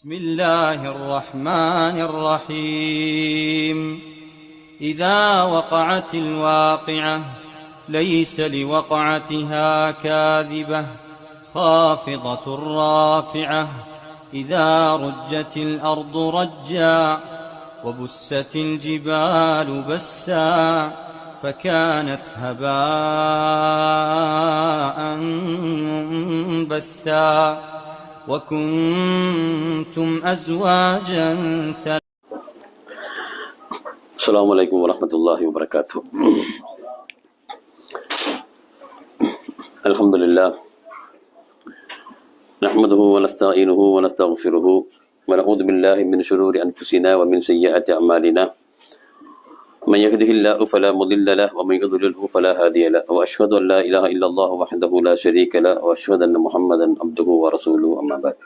بسم الله الرحمن الرحيم إذا وقعت الواقعة ليس لوقعتها كاذبة خافضة رافعة إذا رجت الأرض رجا وبست الجبال بسا فكانت هباء منبثا وكنتم أزواجا ثلاثة. السلام عليكم ورحمة الله وبركاته. الحمد لله نحمده ونستعينه ونستغفره ونعوذ بالله من شرور أنفسنا ومن سيئات أعمالنا من يهده الله فلا مضل له ومن يضلله فلا هادي له وأشهد أن لا إله إلا الله وحده لا شريك له وأشهد أن محمدا عبده ورسوله أما بعد.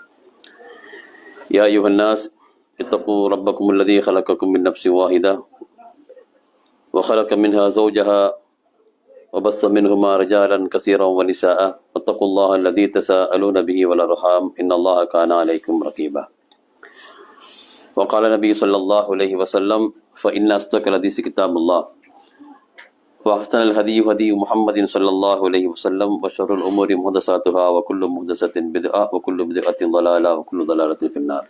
يا أيها الناس اتقوا ربكم الذي خلقكم من نفس واحدة وخلق منها زوجها وبث منهما رجالا كثيرا ونساء واتقوا الله الذي تساءلون به والأرحام إن الله كان عليكم رقيبا. وقال النبي صلى الله عليه وسلم فإن أصدق الحديث كتاب الله وأحسن الهدي هدي محمد صلى الله عليه وسلم وشر الأمور محدثاتها وكل محدثة بدعة وكل بدعة ضلالة وكل ضلالة في النار.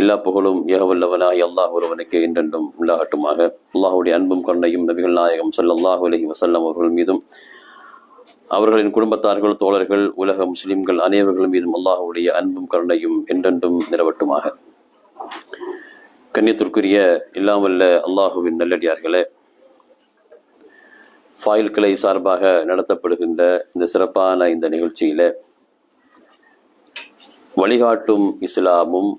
எல்லா புகழும் ஏகவல்லவனாய் அல்லாஹ் ஒருவனுக்கு என்றென்றும் உள்ளாகட்டுமாக. அல்லாஹுடைய அன்பும் கருணையும் நபிகள் நாயகம் ஸல்லல்லாஹு அலைஹி வஸல்லம் அவர்கள் மீதும் அவர்களின் குடும்பத்தார்கள் தோழர்கள் உலக முஸ்லிம்கள் அனைவர்கள் மீதும் அல்லாஹுடைய அன்பும் கருணையும் என்றென்றும் நிலவட்டுமாக. கண்ணியத்திற்குரிய எல்லாம் வல்ல அல்லாஹுவின் நல்லடியார்களே, ஃபாயில் கிளை சார்பாக நடத்தப்படுகின்ற இந்த சிறப்பான இந்த நிகழ்ச்சியில வழிகாட்டும் இஸ்லாமும்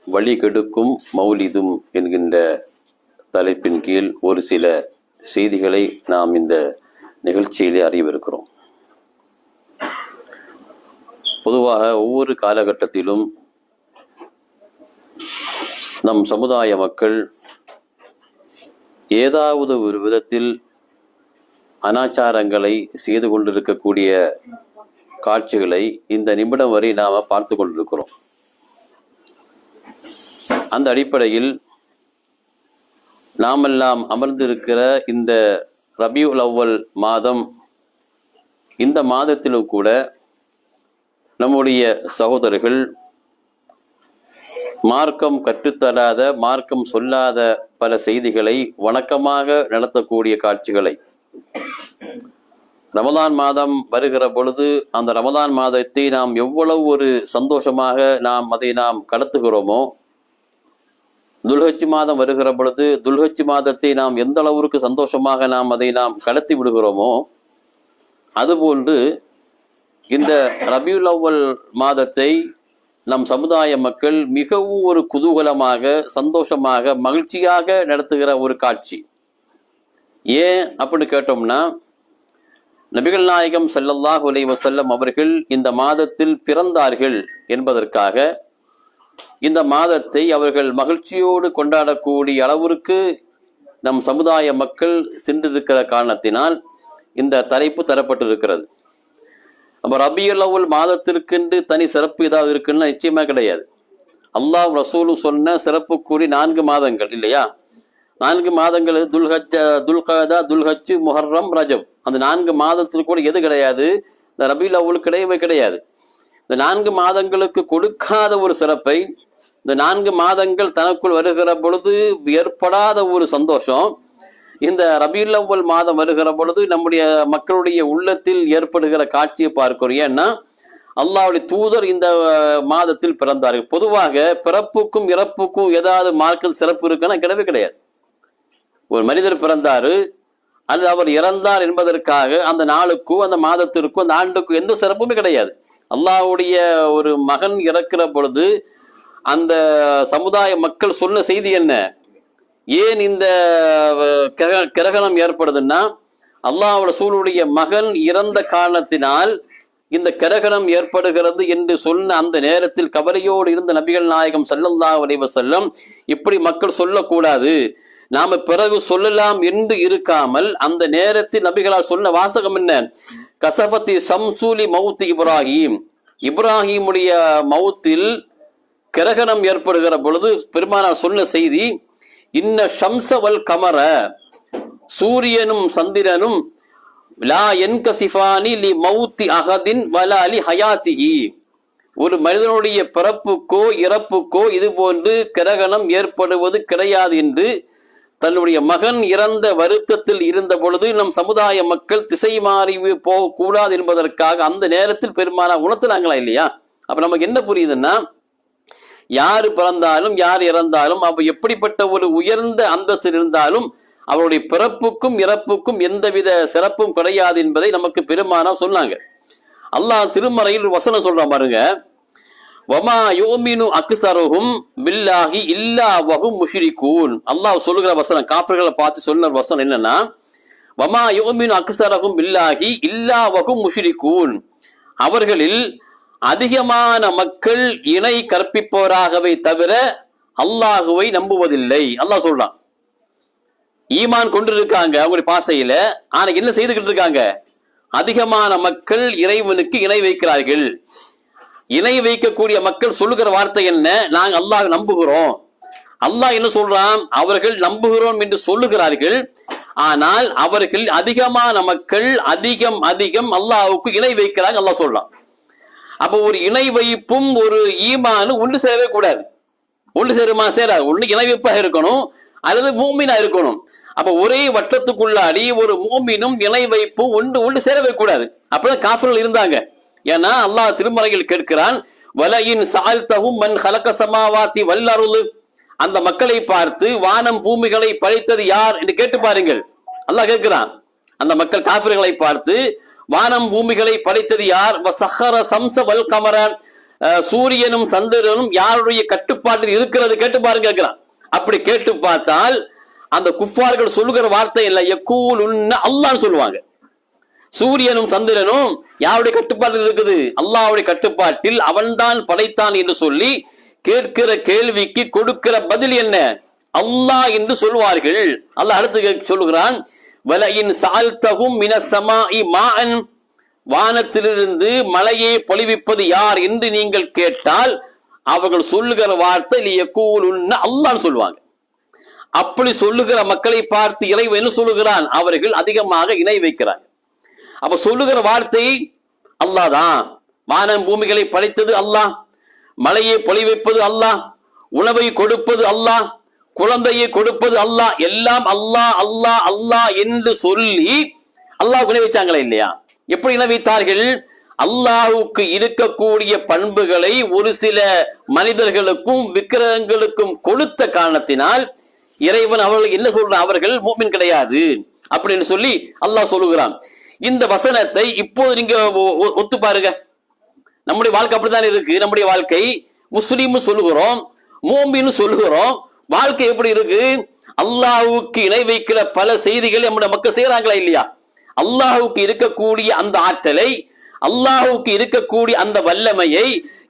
வழிகெடுக்கும் மௌலிதும் என்கின்ற தலைப்பின் கீழ் ஒரு சில செய்திகளை நாம் இந்த நிகழ்ச்சியிலே அறியவிருக்கிறோம். பொதுவாக ஒவ்வொரு காலகட்டத்திலும் நம் சமுதாய மக்கள் ஏதாவது ஒரு விதத்தில் அனாச்சாரங்களை செய்து கொண்டிருக்கக்கூடிய காட்சிகளை இந்த நிமிடம் வரை நாம் பார்த்து கொண்டிருக்கிறோம். அந்த அடிப்படையில் நாமெல்லாம் அமர்ந்திருக்கிற இந்த ரபியுல் அவ்வல் மாதம், இந்த மாதத்திலும் கூட நம்முடைய சகோதரர்கள் மார்க்கம் கற்றுத்தராத, மார்க்கம் சொல்லாத பல செய்திகளை வணக்கமாக நடத்தக்கூடிய காட்சிகளை, ரமதான் மாதம் வருகிற பொழுது அந்த ரமதான் மாதத்தை நாம் எவ்வளவு ஒரு சந்தோஷமாக அதை நாம் கடத்துகிறோமோ, துல்ஹஜ் மாதம் வருகிற பொழுது துல்ஹஜ் மாதத்தை நாம் எந்த அளவிற்கு சந்தோஷமாக அதை நாம் கடத்தி விடுகிறோமோ, அதுபோன்று இந்த ரபியுல் அவ்வல் மாதத்தை நம் சமுதாய மக்கள் மிகவும் ஒரு குதூகலமாக, சந்தோஷமாக, மகிழ்ச்சியாக நடத்துகிற ஒரு காட்சி. ஏன் அப்படின்னு கேட்டோம்னா, நபிகள் நாயகம் ஸல்லல்லாஹு அலைஹி வஸல்லம் அவர்கள் இந்த மாதத்தில் பிறந்தார்கள் என்பதற்காக இந்த மாதத்தை அவர்கள் மகிழ்ச்சியோடு கொண்டாடக்கூடிய அளவிற்கு நம் சமுதாய மக்கள் சென்றிருக்கிற காரணத்தினால் இந்த தலைப்பு தரப்பட்டிருக்கிறது. அப்போ ரபியுல் அவ்வல் மாதத்திற்கென்று தனி சிறப்பு ஏதாவது இருக்குன்னா நிச்சயமா கிடையாது. அல்லாஹ் ரசூலு சொன்ன சிறப்புக்குரிய 4 மாதங்கள் இல்லையா? 4 மாதங்கள் துல்கஅதா, துல்ஹஜ், முஹர்ரம், ரஜப். அந்த 4 மாதத்தில் கூட எது கிடையாது? இந்த ரபியுல் அவ்வல் கிடையவே கிடையாது. இந்த 4 மாதங்களுக்கு கொடுக்காத ஒரு சிறப்பை இந்த 4 மாதங்கள் தனக்குள் வருகிற பொழுது ஏற்படாத ஒரு சந்தோஷம் இந்த ரபியுல் அவ்வல் மாதம் வருகிற பொழுது நம்முடைய மக்களுடைய உள்ளத்தில் ஏற்படுகிற காட்சியை பார்க்கிறோம். ஏன்னா அல்லாஹ்வுடைய தூதர் இந்த மாதத்தில் பிறந்தார்கள். பொதுவாக பிறப்புக்கும் இறப்புக்கும் ஏதாவது மார்க்க சிறப்பு இருக்குன்னா கிடையவே கிடையாது. ஒரு மனிதர் பிறந்தாரு, அல்லது அவர் இறந்தார் என்பதற்காக அந்த நாளுக்கும் அந்த மாதத்திற்கும் அந்த ஆண்டுக்கும் எந்த சிறப்புமே கிடையாது. அல்லாஹ்வுடைய ஒரு மகன் இறக்கிற பொழுது அந்த சமுதாய மக்கள் சொன்ன செய்தி என்ன? ஏன் இந்த கிரகணம் ஏற்படுதுன்னா, அல்லாஹ்வுடைய ரசூலுடைய மகன் இறந்த காரணத்தினால் இந்த கிரகணம் ஏற்படுகிறது என்று சொன்ன அந்த நேரத்தில் கவலையோடு இருந்த நபிகள் நாயகம் ஸல்லல்லாஹு அலைஹி வஸல்லம் இப்படி மக்கள் சொல்லக்கூடாது, நாம பிறகு சொல்லலாம் என்று இருக்காமல் அந்த நேரத்தில் நபிகளால் சொன்ன வாசகம் என்ன? கசபத்தி சம்சூலி மௌத் இப்ராஹிம், இப்ராஹிமுடைய மவுத்தில் கிரகணம் ஏற்படுகிற பொழுது பெருமானார் சொன்ன செய்தி, இன்ன ஷம்ஸ வல் கமர, சூரியனும் சந்திரனும் லா என்கசிஃபானி லி மௌத்தி அகதின் வலா லி ஹயாத்திஹி, ஒரு மனிதனுடைய பிறப்புக்கோ இறப்புக்கோ இது போன்று கிரகணம் ஏற்படுவது கிடையாது என்று தன்னுடைய மகன் இறந்த வருத்தத்தில் இருந்த பொழுது நம் சமுதாய மக்கள் திசை மாறி போகக்கூடாது என்பதற்காக அந்த நேரத்தில் பெருமானார் உணர்த்தினாங்களா இல்லையா? அப்ப நமக்கு என்ன புரியுதுன்னா, யாரு பிறந்தாலும் யார் இறந்தாலும் அவ எப்படிப்பட்ட ஒரு உயர்ந்த அந்தஸ்தில் இருந்தாலும் அவருடைய பிறப்புக்கும் இறப்புக்கும் எந்தவித சிறப்பும் கிடையாது என்பதை நமக்கு பெருமானார் சொன்னாங்க. அல்லாஹ் திருமறையில் வசனம் சொல்ற பாருங்க, வமா யோமினு அக்ஸருஹும் பில்லாஹி இல்லா வஹும் முஷ்ரிகூன். அல்லாஹ் சொல்லுகிற வசனம், காஃபிர்களை பார்த்து சொன்ன வசனம் என்னன்னா, வமா யோமினு அக்ஸருஹும் பில்லாஹி இல்லா வஹும் முஷ்ரிகூன், அவர்களில் அதிகமான மக்கள் இணை கற்பிப்பவராகவே தவிர அல்லாஹுவை நம்புவதில்லை. அல்லாஹ் சொல்றான், ஈமான் கொண்டிருக்காங்க அவங்களுடைய பாசையில, ஆனா என்ன செய்துகிட்டு இருக்காங்க? அதிகமான மக்கள் இறைவனுக்கு இணை வைக்கிறார்கள். இணை வைக்கக்கூடிய மக்கள் சொல்லுகிற வார்த்தை என்ன? நாங்க அல்லாஹ் நம்புகிறோம். அல்லாஹ் என்ன சொல்றான்? அவர்கள் நம்புகிறோம் என்று சொல்லுகிறார்கள், ஆனால் அவர்கள் அதிகமான மக்கள் அதிகம் அல்லாஹுக்கு இணை வைக்கிறாங்க. அல்லாஹ் சொல்றான். அப்ப ஒரு இணை வைப்பும் ஒரு ஈமானும் ஒன்று சேரவே கூடாது. ஒன்று சேருமா? சேராது. ஒன்று இணை வைப்பாக இருக்கணும் அல்லது மூமினா இருக்கணும். அப்ப ஒரே வட்டத்துக்குள்ளாடி ஒரு மூமினும் இணை வைப்பும் ஒன்று சேரவே கூடாது. அப்படிதான் காஃபிர்கள் இருந்தாங்க. ஏன்னா அல்லாஹ் திருமறையில் கேட்கிறான், வலையின் சால்தஹும் மன் ஹலக சமாவாத்தி வல் அர்து, அந்த மக்களை பார்த்து வானம் பூமிகளை படைத்தது யார் என்று கேட்டு பாருங்கள். அல்லாஹ் கேட்கிறான் அந்த மக்கள் காஃபிர்களை பார்த்து, வானம் பூமிகளை படைத்தது யார்? வஸஹர ஸம்ஸ வல் கமர, சூரியனும் சந்திரனும் யாருடைய கட்டுப்பாட்டில் இருக்கிறது கேட்டு பாருங்க கேட்கிறான். அப்படி கேட்டு பார்த்தால் அந்த குஃபார்கள் சொல்லுகிற வார்த்தை இல்லை, யக்கூலுன்ன அல்லாஹ்னு சொல்லுவாங்க. சூரியனும் சந்திரனும் யாருடைய கட்டுப்பாட்டில் இருக்குது? அல்லாஹ்வுடைய கட்டுப்பாட்டில், அவன்தான் படைத்தான் என்று சொல்லி கேட்கிற கேள்விக்கு கொடுக்கிற பதில் என்ன? அல்லாஹ் என்று சொல்வார்கள். அல்லாஹ் அடுத்து சொல்லுகிறான், வலையின் சால்தஹும் மினஸ் ஸமாஇ மாஅன், வானத்திலிருந்து மழையை பொழிவிப்பது யார் என்று நீங்கள் கேட்டால் அவர்கள் சொல்லுகிற வார்த்தை லியக்கூலுன்ன அல்லாஹ்னு சொல்லுவாங்க. அப்படி சொல்லுகிற மக்களை பார்த்து இறைவன் என்ன சொல்லுகிறான்? அவர்கள் அதிகமாக இணை வைக்கிறாங்க. அப்ப சொல்லுகிற வார்த்தை அல்லாஹ் தான். வானம் பூமிகளை படைத்தது அல்லாஹ், மழையை பொழிவிப்பது அல்லாஹ், உணவை கொடுப்பது அல்லாஹ், குழந்தையை கொடுப்பது அல்லாஹ், எல்லாம் அல்லாஹ் அல்லாஹ் அல்லாஹ் என்று சொல்லி அல்லாஹ் இணை வைச்சாங்களா இல்லையா? எப்படி இணை வைத்தார்கள்? அல்லாஹுக்கு இருக்கக்கூடிய பண்புகளை ஒரு சில மனிதர்களுக்கும் விக்கிரகங்களுக்கும் கொடுத்த காரணத்தினால் இறைவன் அவர்களுக்கு என்ன சொல்றான்? அவர்கள் மூமின் கிடையாது அப்படின்னு சொல்லி அல்லாஹ் சொல்லுகிறான். இந்த வசனத்தை இப்போது நீங்க ஒத்து பாருங்க. நம்முடைய வாழ்க்கை அப்படித்தான் இருக்கு. நம்முடைய வாழ்க்கை முஸ்லீம் சொல்லுகிறோம், மூமின்னு சொல்லுகிறோம். வாழ்க்கை எப்படி இருக்கு? அல்லாஹுக்கு இணை வைக்கிற பல செய்திகளை நம்முடைய மக்கள் செய்யறாங்களா இல்லையா? அல்லாஹுக்கு இருக்கக்கூடிய அந்த ஆற்றலை, அல்லாஹுக்கு இருக்கக்கூடிய அந்த வல்லமையை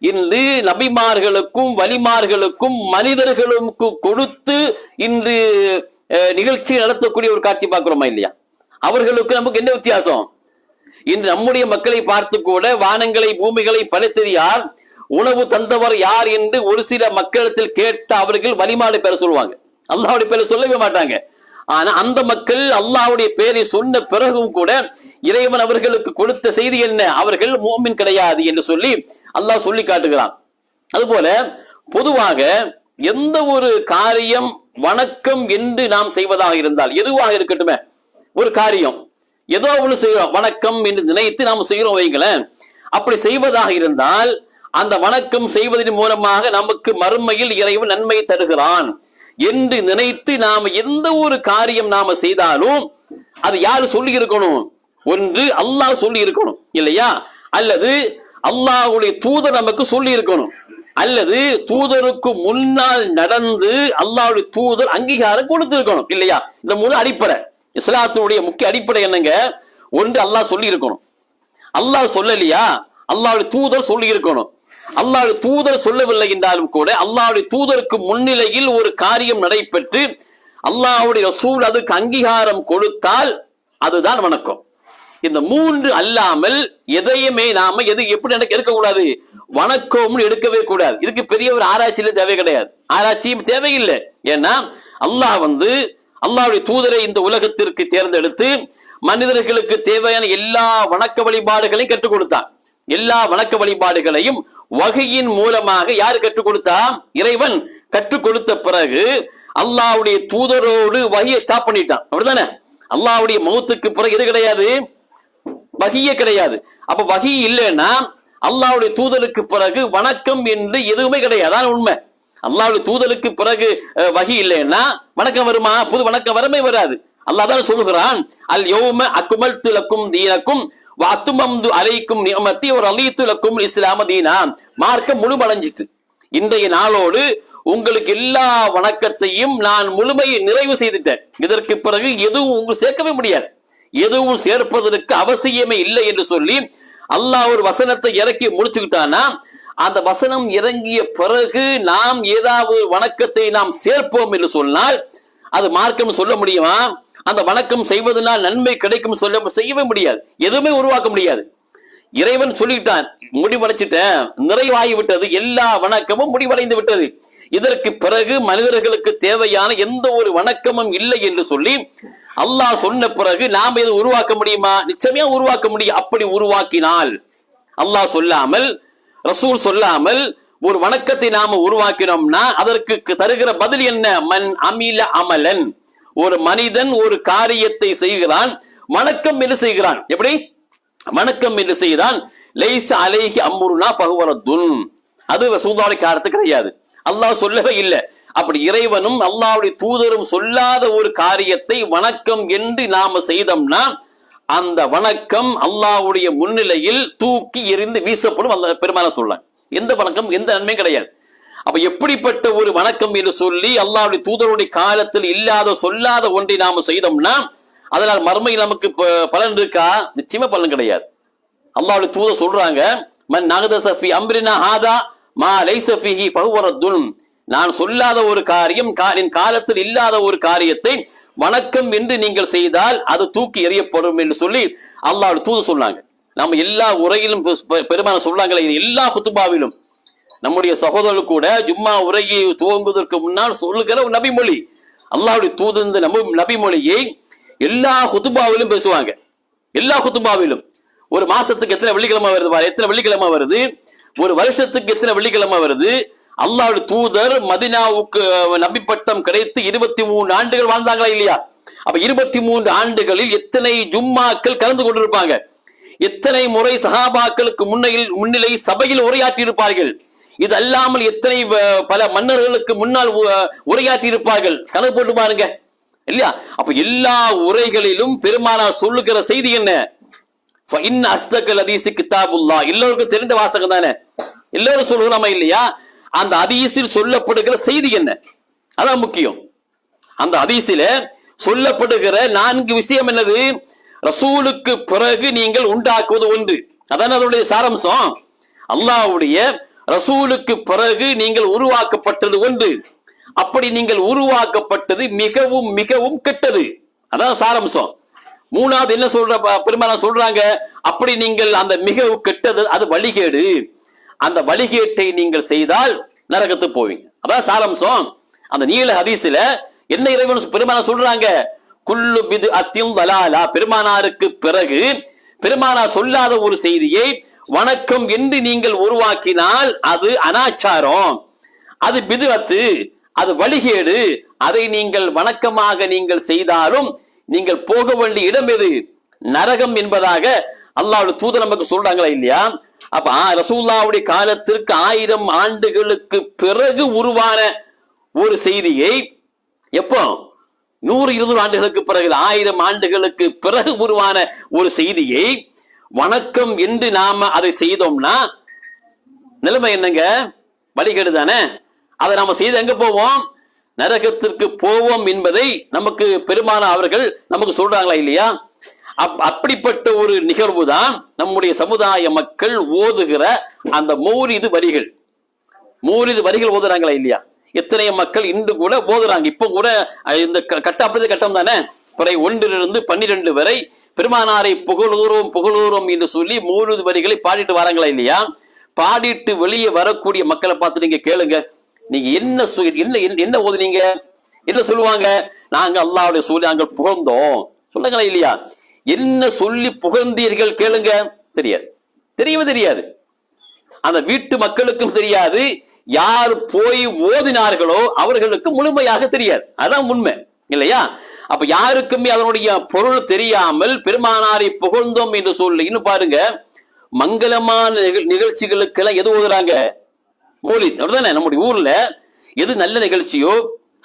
இன்று நபிமார்களுக்கும் வலிமார்களுக்கும் மனிதர்களுக்கு கொடுத்து இன்று நிகழ்ச்சி நடத்தக்கூடிய ஒரு காட்சி பார்க்கிறோமா இல்லையா? அவர்களுக்கு நமக்கு என்ன வித்தியாசம்? இன்று நம்முடைய மக்களை பார்த்து கூட வானங்களை பூமிகளை படைத்தது யார், உணவு தந்தவர் யார் என்று ஒரு சில மக்களிடத்தில் கேட்ட அவர்கள் வலிமாடு பேர சொல்லுவாங்க, அல்லாஹ்வுடைய பேரை சொல்லவே மாட்டாங்க. ஆனா அந்த மக்கள் அல்லாஹ்வுடைய பேரை சொன்ன பிறகும் கூட இறைவன் அவர்களுக்கு கொடுத்த செய்தி என்ன? அவர்கள் மூமின் கிடையாது என்று சொல்லி அல்லாஹ் சொல்லி காட்டுகிறான். அதுபோல பொதுவாக எந்த ஒரு காரியம் வணக்கம் என்று நாம் செய்வதாக இருந்தால், எதுவாக இருக்கட்டுமே, ஒரு காரியம் ஏதோ ஒன்று செய்கிறோம், வணக்கம் என்று நினைத்து நாம் செய்கிறோம் வைங்களேன். அப்படி செய்வதாக இருந்தால் அந்த வணக்கம் செய்வதன் மூலமாக நமக்கு மறுமையில் இறைவன் நன்மை தருகிறான் என்று நினைத்து நாம் எந்த ஒரு காரியம் நாம செய்தாலும் அது யாரு சொல்லி இருக்கணும்? ஒன்று அல்லாஹ் சொல்லி இருக்கணும் இல்லையா? அல்லது அல்லாஹ்வுடைய தூதர் நமக்கு சொல்லி இருக்கணும், அல்லது தூதருக்கு முன்னால் நடந்து அல்லாஹ்வுடைய தூதர் அங்கீகாரம் கொடுத்திருக்கணும் இல்லையா? இந்த முழு அடிப்படை இஸ்லாத்துடைய முக்கிய அடிப்படை என்னங்க? ஒன்று அல்லாஹ் சொல்லி இருக்கணும். அல்லாஹ் சொல்லலையா? அல்லாஹ்வுடைய தூதர் சொல்லி இருக்கணும். அல்லாஹ்வுடைய தூதர் சொல்லவில்லை என்றாலும் கூட அல்லாஹ்வுடைய தூதருக்கு முன்னிலையில் ஒரு காரியம் நடைபெற்று அல்லாஹ்வுடைய ரசூல் அதுக்கு அங்கீகாரம் கொடுத்தால் அதுதான் வணக்கம். இந்த மூன்று அல்லாமல் எதையுமே நாம எப்படி எடுக்கக்கூடாது, வணக்கம்னு எடுக்கவே கூடாது. இதுக்கு பெரிய ஒரு ஆராய்ச்சியில தேவை கிடையாது, ஆராய்ச்சியும் தேவையில்லை. ஏன்னா அல்லாஹ் அல்லாஹ்வுடைய தூதரை இந்த உலகத்திற்கு தேர்ந்தெடுத்து மனிதர்களுக்கு தேவையான எல்லா வணக்க வழிபாடுகளையும் கற்றுக் கொடுத்தான். எல்லா வணக்க வழிபாடுகளையும் வகையின் மூலமாக யாரு கற்றுக் கொடுத்தா? இறைவன் கற்றுக் கொடுத்த பிறகு அல்லாஹ்வுடைய தூதரோடு வகையை ஸ்டாப் பண்ணிட்டான். அப்படிதானே? அல்லாஹ்வுடைய மௌத்துக்கு பிறகு எது கிடையாது? வகையே கிடையாது. அப்ப வகை இல்லைன்னா அல்லாஹ்வுடைய தூதருக்கு பிறகு வணக்கம் என்று எதுவுமே கிடையாது. அதான் உண்மை. அல்லாஹ்வுடைய தூதருக்கு பிறகு வகை இல்லைன்னா வணக்கம் வருமா? புது வணக்கம் வரமே வராது. அல்லாஹ் தான் சொல்லுகிறான், அல் யௌம அக்மல்து லக்கும் தீனக்கும் வ அத்மம்து அலைக்கும் நிஅமதி வ ரலீது லக்கும் இஸ்லாம தீனா. மார்க்கம் முழுமடைஞ்சிட்டு இன்றைய நாளோடு உங்களுக்கு எல்லா வணக்கத்தையும் நான் முழுமையை நிறைவு செய்துட்டேன். இதற்கு பிறகு எதுவும் உங்களுக்கு சேர்க்கவே முடியாது, எதுவும் சேர்ப்பதற்கு அவசியமே இல்லை என்று சொல்லி அல்லாஹ் ஒரு வசனத்தை இறக்கி முடிச்சுக்கிட்டானா, அந்த வசனம் இறங்கிய பிறகு நாம் ஏதாவது வணக்கத்தை நாம் சேர்ப்போம் என்று சொன்னால் அது மார்க்கம் சொல்ல முடியுமா? அந்த வணக்கம் செய்வதனால் நன்மை கிடைக்கும் செய்யவே முடியாது, எதுவுமே உருவாக்க முடியாது. இறைவன் சொல்லிட்டான், முடிவடைச்சிட்டேன், நிறைவாகி விட்டது, எல்லா வணக்கமும் முடிவடைந்து விட்டது, இதற்கு பிறகு மனிதர்களுக்கு தேவையான எந்த ஒரு வணக்கமும் இல்லை என்று சொல்லி அல்லாஹ் சொன்ன பிறகு நாம் எது உருவாக்க முடியுமா? நிச்சயமா உருவாக்க முடியும். அப்படி உருவாக்கினால் அல்லாஹ் சொல்லாமல், ரசூல் சொல்லாமல் ஒரு வணக்கத்தை நாம உருவாக்கினோம்னா அதற்கு தருகிற பதில் என்ன? மன் அமில அமலன். ஒரு மனிதன் ஒரு காரியத்தை செய்கிறான், வணக்கம் என்று செய்கிறான். எப்படி வணக்கம் என்று செய்தான்? லைஸ அலைஹி அம்ருனா ஃபஹுவரதுன். அது ரசூலுல்லாஹி காரத்து கிடையாது, அல்லாஹ் சொல்லவே இல்லை. அப்படி இறைவனும் அல்லாஹ்வுடைய தூதரும் சொல்லாத ஒரு காரியத்தை வணக்கம் என்று நாம செய்தோம்னா அந்த வணக்கம் அல்லாஹ்வுடைய முன்னிலையில் தூக்கி எறிந்து வீசப்படும். அல்லாஹ் பெருமானா சொல்றாங்க, எந்த வணக்கம் எந்த நன்மையும் கிடையாது. அப்ப எப்படிப்பட்ட ஒரு வணக்கம் என்று சொல்லி அல்லாஹ்வுடைய தூதருடைய காலத்தில் இல்லாத சொல்லாத ஒன்றை நாம செய்தோம்னா அதனால் மறுமையில் நமக்கு பலன் இருக்கா? நிச்சயமா பலன் கிடையாது. அல்லாஹ்வுடைய தூதர் சொல்றாங்க, மன் நகதஸ ஃபீ அம்ரினா ஹாதா மா லைஸ ஃபீஹி ஃபஹுவரதுன். நான் சொல்லாத ஒரு காரியம், என் காலத்தில் இல்லாத ஒரு காரியத்தை வணக்கம் என்று நீங்கள் செய்தால் அது தூக்கி எறியப்படும் என்று சொல்லி அல்லாஹ்வுடைய தூதர் சொன்னாங்க. நம்ம எல்லா உரையிலும் பெருமான சொல்றாங்களே, எல்லா குத்துபாவிலும் நம்முடைய சகோதரர்கள் கூட ஜும்மா உரையை துவங்குவதற்கு முன்னால் சொல்லுகிற ஒரு நபிமொழி, அல்லாஹ்வுடைய தூதர் இந்த நபிமொழியை எல்லா குத்துபாவிலும் பேசுவாங்க. எல்லா குத்துபாவிலும் ஒரு மாசத்துக்கு எத்தனை வெள்ளிக்கிழமை வருது, எத்தனை வெள்ளிக்கிழமை வருது, ஒரு வருஷத்துக்கு எத்தனை வெள்ளிக்கிழமை வருது. அல்லாஹ்வுடைய தூதர் மதீனாவுக்கு நபி பட்டம் கிடைத்து 23 ஆண்டுகள் வாழ்ந்தாங்களா இல்லையா? அப்ப 23 ஆண்டுகளில் எத்தனை ஜும்மாக்கள் கலந்து கொண்டிருப்பாங்க, எத்தனை முறை சஹாபாக்களுக்கு முன்னிலை சபையில் உரையாற்றி இருப்பார்கள். இது அல்லாமல் எத்தனை பல மன்னர்களுக்கு முன்னால் உரையாற்றி இருப்பார்கள், கணக்கு போட்டு பாருங்க இல்லையா? அப்ப எல்லா உரைகளிலும் பெருமானார் சொல்லுகிற செய்தி என்ன? எல்லோருக்கும் தெரிந்த வாசகம் தானே, எல்லாரும் சொல்லுகிறோமா இல்லையா? அந்த ஹதீஸில் சொல்லப்படுகிற செய்தி என்ன? அதான் முக்கியம். அந்த ஹதீஸில சொல்லப்படுகிற 4 விஷயம் என்னது? ரசூலுக்கு பிறகு நீங்கள் உண்டாக்குவது ஒன்று, அதான் அதனுடைய சாரம்சம். அல்லாஹ்வுடைய ரசூலுக்கு பிறகு நீங்கள் உருவாக்கப்பட்டது ஒன்று, அப்படி நீங்கள் உருவாக்கப்பட்டது மிகவும் மிகவும் கெட்டது, அதான் சாரம்சம். மூணாவது என்ன சொல்ற பெருமானா சொல்றாங்க, அப்படி நீங்கள் அந்த மிகவும் கெட்டது அது வழிகேடு, அந்த வழிகேட்டை நீங்கள் செய்தால் நரகத்து போவீங்க, அதான் சாரம்சம். அந்த நீல ஹதீஸ்ல என்ன இறைவன் பெருமானா சொல்றாங்க? குல்லு பித்அத்தின் தலாலா. பெருமானாருக்கு பிறகு பெருமானார் சொல்லாத ஒரு செய்தியை வணக்கம் என்று நீங்கள் உருவாக்கினால் அது அனாச்சாரம், அது பித்அத்து, அது வழிகேடு. அதை நீங்கள் வணக்கமாக நீங்கள் செய்தாலும் நீங்கள் போக வேண்டிய இடம் எது? நரகம் என்பதாக அல்லாஹ்வுடைய தூதர் நமக்கு சொல்றாங்களா இல்லையா? அப்ப ரசூலுல்லாஹ்வுடைய காலத்திற்கு 1000 ஆண்டுகளுக்கு பிறகு உருவான ஒரு செய்தியை, எப்போ 100-200 ஆண்டுகளுக்கு பிறகு 1000 ஆண்டுகளுக்கு பிறகு உருவான ஒரு செய்தியை வணக்கம் என்று நாம அதை செய்தோம்னா நிலைமை என்னங்க? வழிகேடு தானே. அதை நாம செய்து எங்க போவோம்? நரகத்திற்கு போவோம் என்பதை நமக்கு பெருமான அவர்கள் நமக்கு சொல்றாங்களா இல்லையா? அப்படிப்பட்ட ஒரு நிகழ்வு தான் நம்முடைய சமுதாய மக்கள் ஓதுகிற அந்த மௌலிது வரிகள். மௌலிது வரிகள் ஓதுறாங்களா இல்லையா? எத்தனை மக்கள் இன்று கூட ஓதுறாங்க. இப்ப கூட இந்த கட்டம் அப்படியே கட்டம் தானே, பிறை 1 to 12 வரை பெருமானாரை புகழூரும் புகழூரும் என்று சொல்லி 3 வரிகளை பாடிட்டு வராங்களா இல்லையா? பாடிட்டு வெளியே வரக்கூடிய மக்களை பார்த்து நீங்க கேளுங்க, நீங்க என்ன ஓதுனீங்க, என்ன சொல்லுவாங்க? நாங்க அல்லாஹ்வுடைய சொல்லி நாங்கள் புகழ்ந்தோம் சொல்லுங்களா இல்லையா? என்ன சொல்லி புகழ்ந்தீர்கள் கேளுங்க. தெரியாது, தெரியவே தெரியாது. அந்த வீட்டு மக்களுக்கும் தெரியாது, யார் போய் ஓதினார்களோ அவர்களுக்கு முழுமையாக தெரியாது. அதான் உண்மை இல்லையா? அப்ப யாருக்குமே அதனுடைய பொருள் தெரியாமல் பெருமானாரை புகழ்ந்தோம் என்று சொல்லி இன்னும் பாருங்க, மங்களமான நிகழ்ச்சிகளுக்கெல்லாம் எது ஓதுறாங்க? மௌலித். அப்படிதானே? நம்முடைய ஊர்ல எது நல்ல நிகழ்ச்சியோ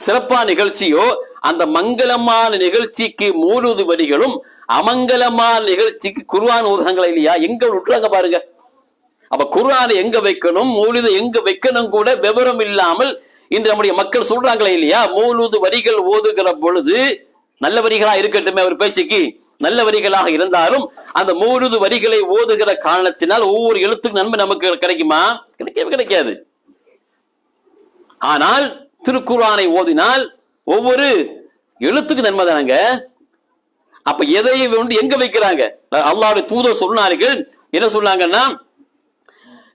சிறப்பான நிகழ்ச்சியோ அந்த மங்களமான நிகழ்ச்சிக்கு 3 வரிகளும், அமங்கலமான நிகழ்ச்சிக்கு குர்ஆன் ஓதுறாங்களா இல்லையா? எங்க விட்டுறாங்க பாருங்க. அப்ப குர்ஆனை எங்க வைக்கணும், மௌலிதை எங்க வைக்கணும் கூட விவரம் இல்லாமல் இன்று நம்முடைய மக்கள் சொல்றாங்களே இல்லையா? 3 வரிகள் ஓதுகிற பொழுது நல்ல வரிகளா இருக்கட்டுமே, ஒரு பேச்சுக்கு நல்ல வரிகளாக இருந்தாலும் அந்த 3 வரிகளை ஓதுகிற காரணத்தினால் ஒவ்வொரு எழுத்துக்கும் நன்மை நமக்கு கிடைக்குமா? கிடைக்கவே கிடைக்காது. ஆனால் திருக்குர்ஆனை ஓதினால் ஒவ்வொரு எழுத்துக்கு நன்மை தானங்க. அப்ப எதை எங்க வைக்கிறாங்க? அல்லாஹ்வுடைய தூதர் சொன்னார்கள், என்ன சொன்னாங்கன்னா,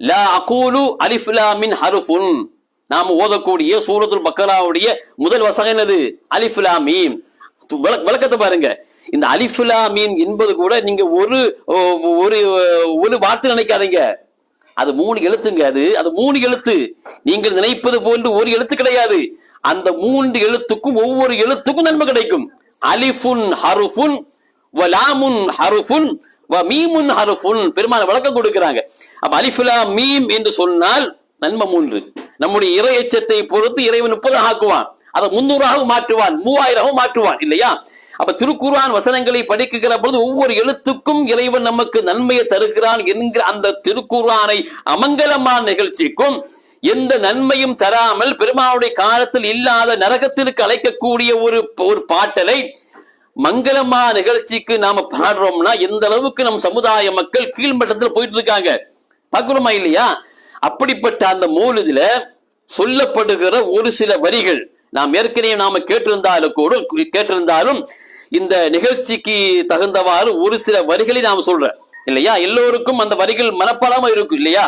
லா அகூலு அலிஃப் லாம் மின் ஹர்ஃபுன். நாம ஓதக்கூடிய சூரத்துல் பக்கராவுடைய முதல் வசனம் என்னது? அலிஃப் லாம் மீம். விளக்கத்தை பாருங்க. இந்த அலிஃப் லாம் மீம் என்பது கூட நீங்க ஒரு வார்த்தை நினைக்காதீங்க, அது 3 எழுத்துங்க. அது 3 எழுத்து. நீங்கள் நினைப்பது போன்று ஒரு எழுத்து கிடையாது. அந்த 3 எழுத்துக்கும் ஒவ்வொரு எழுத்துக்கும் நன்மை கிடைக்கும். அலிஃபுன் ஹர்ஃபுன் வ லாமுன் ஹர்ஃபுன் வ மீமுன் ஹர்ஃபுன். பெருமாள் விளக்கம் கொடுக்கிறாங்க. அப்ப அலிஃப் லாம் மீம் என்று சொன்னால் நன்மை 3. நம்முடைய இறை எச்சத்தை பொறுத்து இறைவன் 30 ஆக்குவான், அதை 300 மாற்றுவான், 3000 மாற்றுவான் இல்லையா? அப்ப திருக்குர்ஆன் வசனங்களை படிக்கிற பொழுது ஒவ்வொரு எழுத்துக்கும் இறைவன் நமக்கு நன்மையை தருகிறான் என்கிற அந்த திருக்குர்ஆனை அமங்கலமான நிகழ்ச்சிக்கும் எந்த நன்மையும் தராமல் பெருமாளுடைய காலத்தில் இல்லாத நரகத்திற்கு அழைக்கக்கூடிய ஒரு பாட்டலை மங்களமான நிகழ்ச்சிக்கு நாம பாடுறோம்னா எந்த அளவுக்கு நம் சமுதாய மக்கள் கீழ்மட்டத்தில் போயிட்டு இருக்காங்க பார்க்கிறோமா இல்லையா? அப்படிப்பட்ட அந்த மௌலிதுல சொல்லப்படுகிற ஒரு சில வரிகள் நாம் ஏற்கனவே நாம கேட்டிருந்தாலும் இந்த நிகழ்ச்சிக்கு தகுந்தவாறு ஒரு சில வரிகளை நாம் சொல்றோம் இல்லையா? எல்லோருக்கும் அந்த வரிகள் மனப்பாடமா இருக்கும் இல்லையா?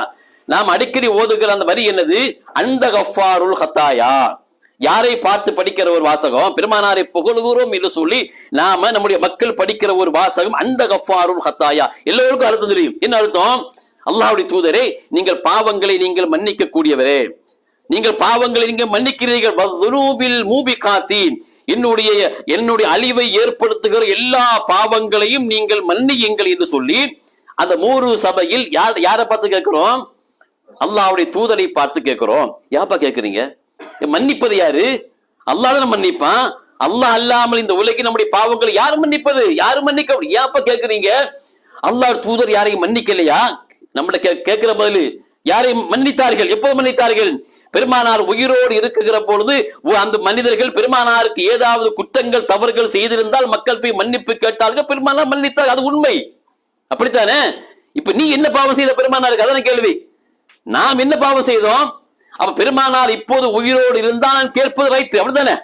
நாம் அடிக்கடி ஓதுகிற அந்த வரி என்னது? அந்த கஃபாருல் ஹத்தாயா. யாரை பார்த்து படிக்கிற ஒரு வாசகம்? பெருமானாரை புகழுகிறோம் என்று சொல்லி நாம நம்முடைய மக்கள் படிக்கிற ஒரு வாசகம் அந்த கஃபாருல் ஹத்தாயா. எல்லோருக்கும் அர்த்தம் தெரியும். என்ன அர்த்தம்? அல்லாஹ்வுடைய தூதரே, நீங்கள் பாவங்களை நீங்கள் மன்னிக்க கூடியவரே, நீங்கள் பாவங்களை நீங்கள் மன்னிக்கிறீர்கள். என்னுடைய அழிவை ஏற்படுத்துகிற எல்லா பாவங்களையும் நீங்கள் மன்னியுங்கள் என்று சொல்லி அந்த 3 சபையில் யாரை பார்த்து கேட்கிறோம்? அல்லாஹ்வுடைய தூதரை பார்த்து கேட்கிறோம். யாப்பா கேட்கிறீங்க? மன்னிப்பது யாரு? அல்லாஹ் தான மன்னிப்பான். அல்லாஹ் அல்லாமல் இந்த உலகில் நம்முடைய பாவங்களை யாரும் மன்னிப்பது? யாரும் மன்னிக்க? ஏப்பா கேட்கிறீங்க? அல்லாஹ் தூதர் யாரையும் மன்னிக்கலையா? நம்மள கேட்கிற பதில், யாரை மன்னித்தார்கள்? எப்போது மன்னித்தார்கள்? பெருமானார் உயிரோடு இருக்குகிற பொழுது அந்த மனிதர்கள் பெருமானாருக்கு ஏதாவது குற்றங்கள் தவறுகள் செய்திருந்தால் மக்கள் போய் மன்னிப்பு கேட்டார்கள், பெருமானார் மன்னித்தார். அது உண்மை, அப்படித்தானே? இப்ப நீ என்ன பாவம் செய்த பெருமானாருக்கு? அதான கேள்வி. நாம் என்ன பாவம் செய்தோம்? அப்ப பெருமானார் இப்போது உயிரோடு இருந்தால் நான் கேட்பது ரைட், அப்படித்தானே?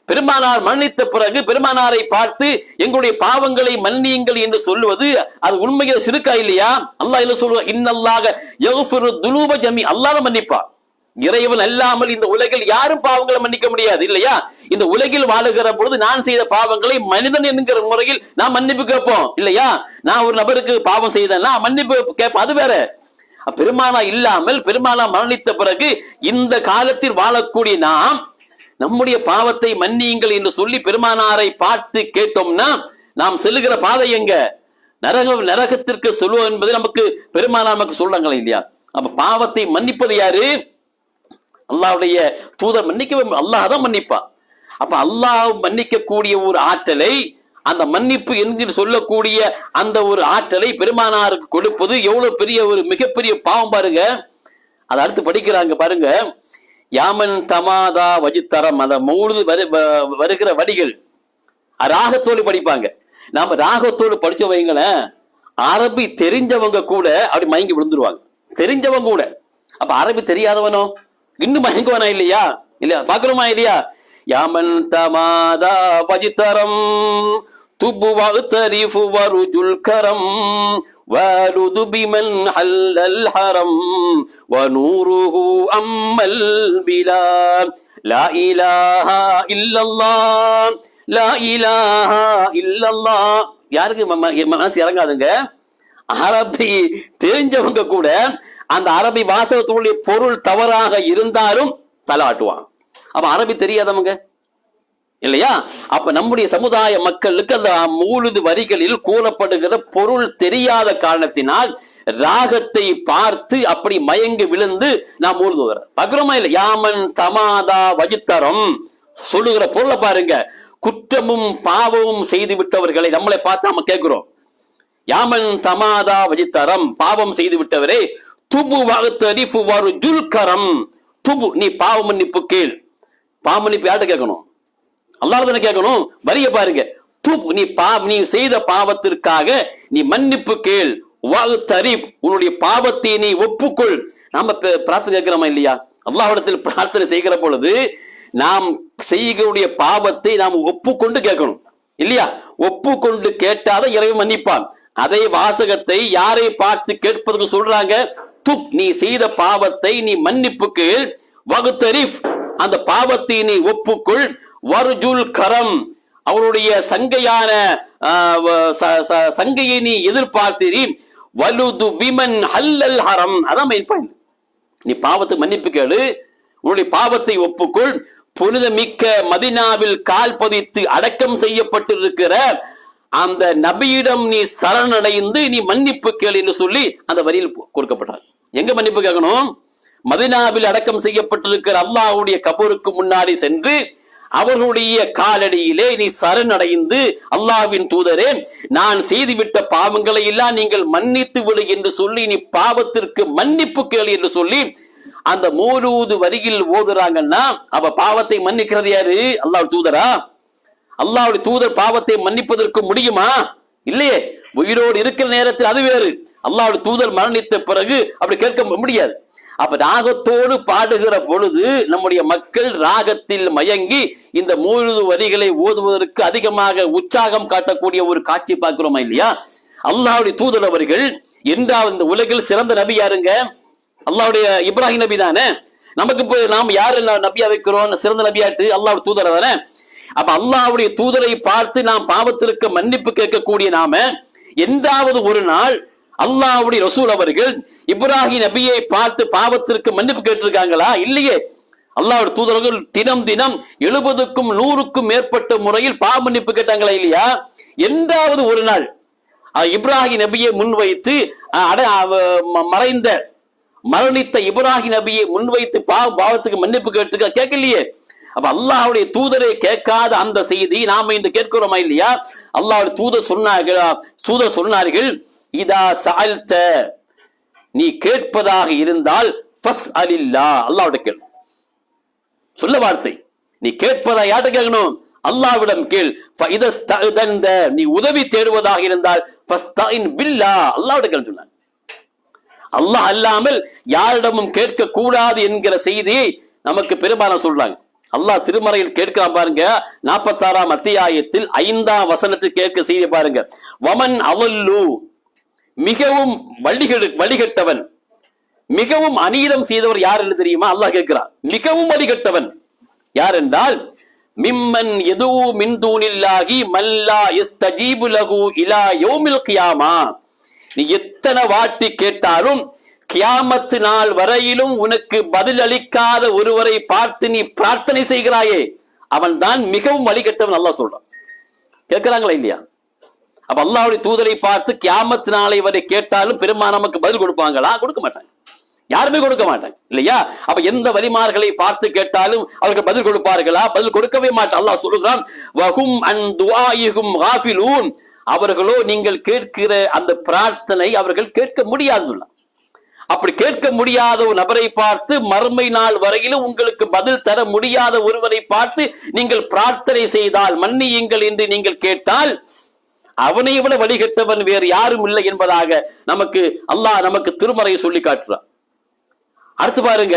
பெருமானார் மன்னித்த பிறகு பெருமானாரை பார்த்து எங்களுடைய பாவங்களை மன்னியுங்கள் என்று சொல்லுவது அது உண்மையில் சிறுக்கா இல்லையா? அல்லாஹ் என்ன சொல்லுவா? இன்னல்லாஹ யக்ஃபிரு துனூப ஜமீ. அல்லாஹ் மன்னிப்பா. இறைவன் அல்லாமல் இந்த உலகில் யாரும் பாவங்களை மன்னிக்க முடியாது இல்லையா? இந்த உலகில் வாழுகிற பொழுது நான் செய்த பாவங்களை மனிதன் என்கிற முறையில் நான் மன்னிப்பு கேட்போம் இல்லையா? நான் ஒரு நபருக்கு பாவம் செய்தேன்னா மன்னிப்பு கேட்போம், அது வேற. பெருமானா இல்லாமல் பெருமானா மரணித்த பிறகு இந்த காலத்தில் வாழக்கூடிய நாம் நம்முடைய பாவத்தை மன்னியுங்கள் என்று சொல்லி பெருமானாரை பார்த்து கேட்டோம்னா நாம் செல்லுகிற பாதை எங்க? நரகத்திற்கு சொல்லுவோம் என்பது நமக்கு பெருமானார் நமக்கு சொல்றாங்களா இல்லையா? அப்ப பாவத்தை மன்னிப்பது யாரு? அல்லாஹ்வுடைய தூதர் மன்னிக்க, அல்லாஹ் தான் மன்னிப்பான். அப்ப அல்லாஹ் மன்னிக்கக்கூடிய ஒரு ஆற்றலை, அந்த மன்னிப்பு என்கிற சொல்லக்கூடிய அந்த ஒரு ஆற்றலை பெருமானாருக்கு கொடுப்பது எவ்வளவு பெரிய ஒரு மிகப்பெரிய பாவம் பாருங்க. அதை அடுத்து படிக்கிறாங்க பாருங்க. யாமன் தமாதா வஜித்தரம். அந்த மௌலிது வருகிற வடிகள் ராகத்தோடு படிப்பாங்க. நாம ராகத்தோடு படிச்ச வைங்களேன், அரபி தெரிஞ்சவங்க கூட அப்படி மயங்கி விழுந்துருவாங்க. தெரிஞ்சவங்க கூட. அப்ப அரபி தெரியாதவனோ இன்னும் மயங்குவானா இல்லையா? இல்லையா? பாக்குறோமா இல்லையா? யாமன் தமாதா வஜித்தரம் துபு வஅ்தரிஃபு வருஜுல் கரம் வாலுது பிமன் ஹல்லல் ஹரம் வநூருஹு அம்மல் பிலா லா இலாஹா இல்லல்லாஹ் லா இலாஹா இல்லல்லாஹ். யாருக்கு மனசு இறங்காதுங்க? அரபி தெரிஞ்சவங்க கூட அந்த அரபி வாசகத்துடைய பொருள் தவறாக இருந்தாலும் தலாட்டுவான். அப்ப அரபி தெரியாதவங்க இல்லையா? அப்ப நம்முடைய சமுதாய மக்களுக்கு அந்த மூலுது வரிகளில் கூறப்படுகிற பொருள் தெரியாத காரணத்தினால் ராகத்தை பார்த்து அப்படி மயங்கி விழுந்து நாம் மூழுது வர பகுரமா இல்லை. யாமன் தமாதா வஜித்தரம் சொல்லுகிற பொருளை பாருங்க. குற்றமும் பாவமும் செய்து விட்டவர்களை நம்மளை பார்த்து நாம கேட்கிறோம். யாமன் தமாதா வஜித்தரம், பாவம் செய்து விட்டவரே. துபு வஅ்தரிஃபு வருஜுல் கரம், துபு நீ பாவ மன்னிப்பு கேள். பாவ மன்னிப்பு யார்கிட்ட கேட்கணும்? அல்லாஹ் தானே கேட்கணும். வரிய பாருங்க. துப் நீ செய்த பாவத்திற்காக நீ மன்னிப்பு கேள். வஅ்தரிஃப் உன்னுடைய பாவத்தை நீ ஒப்புக்கொள். நாம பிரார்த்தனை கேட்கிறோமா இல்லையா? அல்லாஹ்விடத்தில் பிரார்த்தனை செய்கிற பொழுது நாம் செய்யக்கூடிய பாவத்தை நாம் ஒப்புக்கொண்டு கேட்கணும் இல்லையா? ஒப்புக்கொண்டு கேட்டாதான் இறைவன் மன்னிப்பான். அதே வாசகத்தை யாரை பார்த்து கேட்பதற்கு சொல்றாங்க? துப் நீ செய்த பாவத்தை நீ மன்னிப்பு கேள். வஅ்தரிஃப் அந்த பாவத்தை நீ ஒப்புக்கொள். வருஜுல் கரம் அவருடைய சங்கையான சங்கையை நீ எதிர்பார்த்தீரி. வலுது பிமன் ஹல்லல் ஹரம் அதான் மெயின் பாயிண்ட். நீ பாவத்தை மன்னிப்பு கேளு, உன்னுடைய பாவத்தை ஒப்புக்கொள். புனித மிக்க மதினாவில் கால் பதித்து அடக்கம் செய்யப்பட்டிருக்கிற அந்த நபியிடம் நீ சரணடைந்து நீ மன்னிப்பு கேள் என்று சொல்லி அந்த வரியில் கொடுக்கப்பட்டார். எங்க மன்னிப்பு கேட்கணும்? மதினாவில் அடக்கம் செய்யப்பட்டிருக்கிற அல்லாஹ்வுடைய கபருக்கு முன்னாடி சென்று அவர்களுடைய காலடியிலே நீ சரணடைந்து அல்லாஹ்வின் தூதரே நான் செய்துவிட்ட பாவங்களை எல்லாம் நீங்கள் மன்னித்து விடு என்று சொல்லி நீ பாவத்திற்கு மன்னிப்பு கேள் என்று சொல்லி அந்த மௌலூது வரியில் ஓதுறாங்கன்னா அவ பாவத்தை மன்னிக்கிறது யாரு? அல்லாஹ்வுடைய தூதரா? அல்லாஹ்வுடைய தூதர் பாவத்தை மன்னிப்பதற்கு முடியுமா? இல்லையே. உயிரோடு இருக்கிற நேரத்தில் அது வேறு. அல்லாஹ்வுடைய தூதர் மரணித்த பிறகு அப்படி கேட்க முடியாது. அப்ப ராகத்தோடு பாடுகிற பொழுது நம்முடைய மக்கள் ராகத்தில் மயங்கி இந்த மௌலூது வரிகளை ஓதுவதற்கு அதிகமாக உற்சாகம் காட்டக்கூடிய ஒரு காட்சி பார்க்கிறோமா இல்லையா? அல்லாஹ்வுடைய தூதர் அவர்கள் என்றால் இந்த உலகில் சிறந்த நபி யாருங்க? அல்லாஹ்வுடைய இப்ராஹிம் நபி தானே. நமக்கு இப்போ நாம் யாரு நபியா வைக்கிறோம்? சிறந்த நபியாட்டு அல்லாஹ்வுடைய தூதர் தானே. அப்ப அல்லாஹ்வுடைய தூதரை பார்த்து நாம் பாவத்திற்கு மன்னிப்பு கேட்கக்கூடிய நாம என்றாவது ஒரு நாள் அல்லாஹ்வுடைய ரசூல் அவர்கள் இப்ராஹிம் நபியை பார்த்து பாவத்திற்கு மன்னிப்பு கேட்டிருக்காங்களா? இல்லையே. அல்லாஹ்வுடைய தூதர்கள் தினம் தினம் 70க்கும் 100க்கும் மேற்பட்ட முறையில் பாவ மன்னிப்பு கேட்டாங்களா இல்லையா? என்றாவது ஒரு நாள் இப்ராஹிம் நபியை முன்வைத்து மரணித்த இப்ராஹிம் நபியை முன்வைத்து பாவத்துக்கு மன்னிப்பு கேட்கலையே. அப்ப அல்லாஹ்வுடைய தூதரை கேட்காத அந்த செய்தி நாம இன்று கேட்கிறோமா இல்லையா? அல்லாஹ்வுடைய தூதர் சொன்னார்கள் இதா சஅல்த நீ கேட்பதாக இருந்தால் ஃபஸ்அலில்லாஹ் அல்லாஹ்விடம் கேள். சொல்ல வார்த்தை நீ கேட்பதா யார்கிட்ட கேட்கணும்? அல்லாஹ்விடம் கேள். ஃபஇதஸ்தஅதன்த நீ உதவி தேடுவதாக இருந்தால் ஃபஸ்தஇன் பில்லாஹ் அல்லாஹ்விடம் கேள் சொன்னாங்க. அல்லாஹ் அல்லாமல் யாரிடமும் கேட்க கூடாது என்கிற செய்தியை நமக்கு பெரும்பாலும் சொல்றாங்க. அல்லாஹ் திருமறையில் கேட்கிறான் பாருங்க. 46ஆம் அத்தியாயத்தில் 5ஆம் வசனத்தில் கேட்க செய்தி பாருங்க. வமன் அவல்லு மிகவும் வழிகட்டவன், மிகவும் அநீதம் செய்தவர் யார் என்று தெரியுமா? அல்லாஹ் கேட்கிறான். மிகவும் வழிகட்டவன் யார் என்றால் மிம்மன் எது மின் தூனில்லாஹி மல்லா யஸ்தஜீபு லஹு இலா யௌமில் கியாமா. நீ எத்தனை வாட்டி கேட்டாலும் கியாமத்து நாள் வரையிலும் உனக்கு பதில் அளிக்காத ஒருவரை பார்த்து நீ பிரார்த்தனை செய்கிறாயே அவன் தான் மிகவும் வழிகட்டவன் அல்லாஹ் சொல்றான். கேட்கிறாங்களா இல்லையா? அப்ப அல்லாஹ்வுடைய தூதரை பார்த்து கியாமத்து நாளை வரை கேட்டாலும் பெரும்பாலும் நமக்கு பதில் கொடுப்பாங்களா? கொடுக்க மாட்டாங்க. யாருமே கொடுக்க மாட்டாங்க இல்லையா? அப்ப எந்த வலிமார்களை பார்த்து கேட்டாலும் அவர்கள் பதில் கொடுப்பார்களா? பதில் கொடுக்கவே மாட்டாங்க. அல்லாஹ் சொல்லுகிறான் வஹும் அன் துஆயிஹும் காஃபிலூன். அவர்களோ நீங்கள் கேட்கிற அந்த பிரார்த்தனை அவர்கள் கேட்க முடியாது. அப்படி கேட்க முடியாத ஒரு நபரை பார்த்து மறுமை நாள் வரையிலும் உங்களுக்கு பதில் தர முடியாத ஒருவரை பார்த்து நீங்கள் பிரார்த்தனை செய்தால் மன்னியுங்கள் என்று நீங்கள் கேட்டால் அவனை விட வழிகட்டவன் வேறு யாரும் இல்லை என்பதாக அல்லாஹ் நமக்கு திருமறை சொல்லி காட்டுறான். அடுத்து பாருங்க,